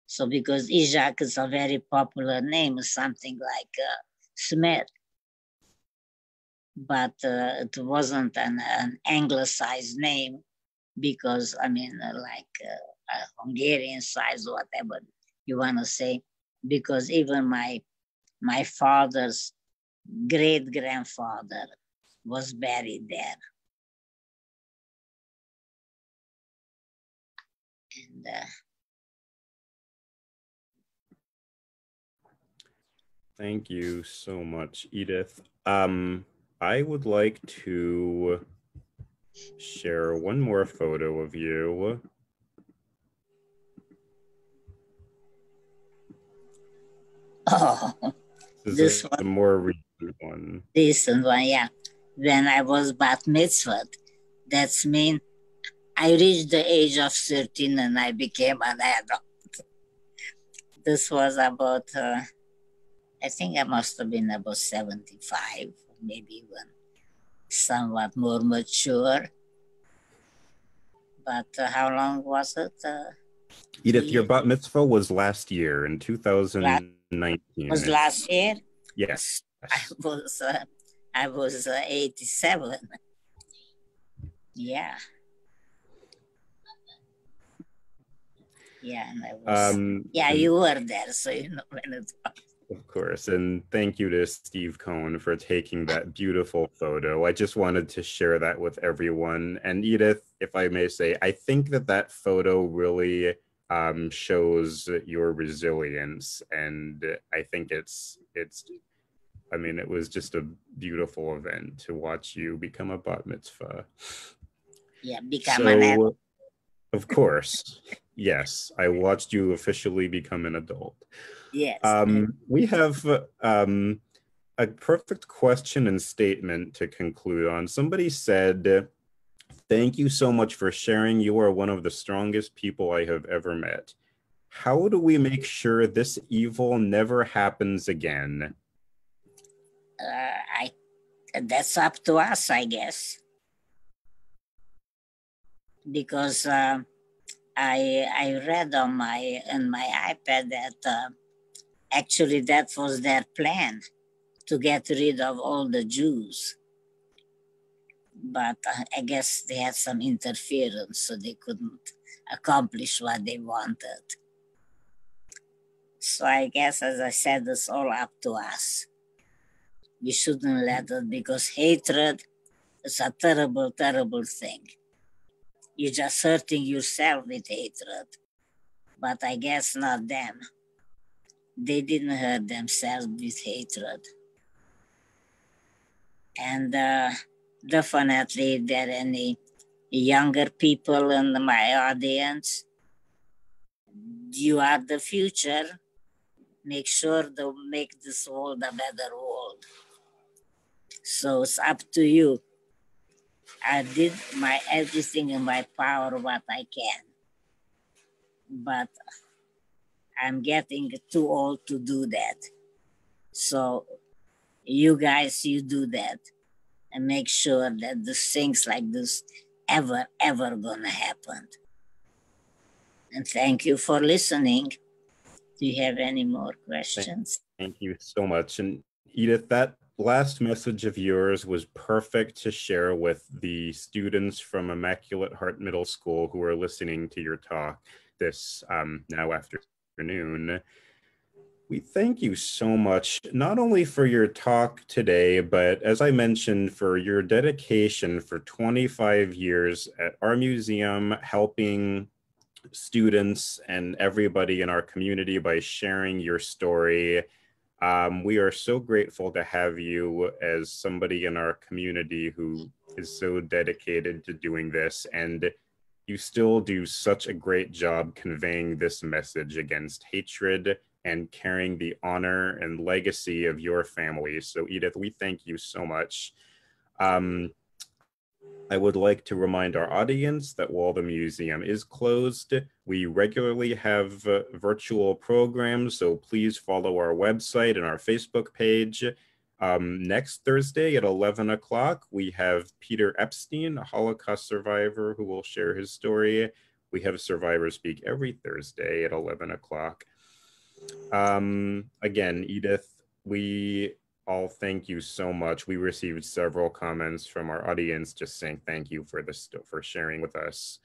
So because Izhak is a very popular name, something like Smith, but it wasn't an anglicized name because, I mean, like a Hungarian size or whatever you want to say, because even my father's great-grandfather was buried there. And thank you so much, Edith. I would like to share one more photo of you. oh, This is a more recent one. Recent one, yeah. When I was bat mitzvah, that's mean I reached the age of 13 and I became an adult. This was about, I think I must have been about 75, maybe even somewhat more mature. But how long was it? Edith, your bat mitzvah was last year in 2019. Was last year? Yes. I was 87. Yeah. Yeah, and I was. You were there, so you know when it was. Of course, and thank you to Steve Cohn for taking that beautiful photo. I just wanted to share that with everyone. And Edith, if I may say, I think that photo really shows your resilience, and I think I mean, it was just a beautiful event to watch you become a bat mitzvah. Yeah, become an adult. Of course, yes, I watched you officially become an adult. Yes. We have a perfect question and statement to conclude on. Somebody said, thank you so much for sharing. You are one of the strongest people I have ever met. How do we make sure this evil never happens again? That's up to us, I guess. because I read on my iPad that actually that was their plan, to get rid of all the Jews. But I guess they had some interference, so they couldn't accomplish what they wanted. So I guess, as I said, it's all up to us. We shouldn't let it, because hatred is a terrible, terrible thing. You're just hurting yourself with hatred. But I guess not them. They didn't hurt themselves with hatred. And definitely, if there are any younger people in my audience, you are the future. Make sure to make this world a better world. So it's up to you. I did my everything in my power what I can, but I'm getting too old to do that. So you guys, you do that and make sure that the things like this ever gonna happen. And thank you for listening. Do you have any more questions? Thank you so much. And Edith, that last message of yours was perfect to share with the students from Immaculate Heart Middle School who are listening to your talk this now afternoon. We thank you so much, not only for your talk today, but as I mentioned, for your dedication for 25 years at our museum, helping students and everybody in our community by sharing your story. We are so grateful to have you as somebody in our community who is so dedicated to doing this, and you still do such a great job conveying this message against hatred and carrying the honor and legacy of your family. So Edith, we thank you so much. I would like to remind our audience that while the museum is closed, we regularly have virtual programs, so please follow our website and our Facebook page. Next Thursday at 11 o'clock, we have Peter Epstein, a Holocaust survivor, who will share his story. We have survivors speak every Thursday at 11 o'clock. Again, Edith, we all thank you so much. We received several comments from our audience just saying thank you for sharing with us.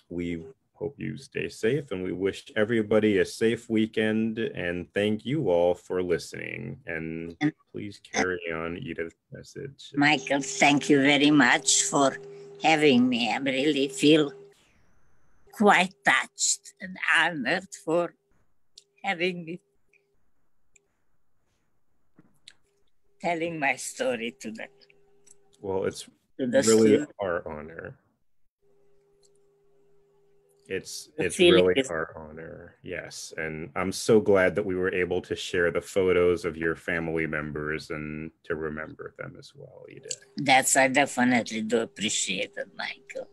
We hope you stay safe, and we wish everybody a safe weekend, and thank you all for listening. And please carry on Edith's message. Michael, thank you very much for having me. I really feel quite touched and honored for having me telling my story to them. Well, it's really our honor. It's really our honor, yes. And I'm so glad that we were able to share the photos of your family members and to remember them as well, Edith. I definitely do appreciate it, Michael.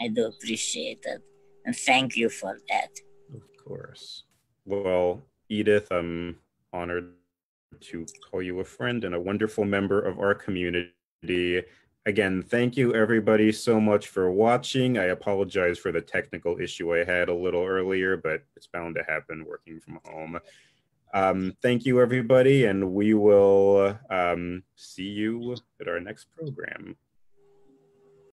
I do appreciate it. And thank you for that. Of course. Well, Edith, I'm honored to call you a friend and a wonderful member of our community. Again, thank you everybody so much for watching. I apologize for the technical issue I had a little earlier, but it's bound to happen working from home. Thank you everybody, and we will see you at our next program.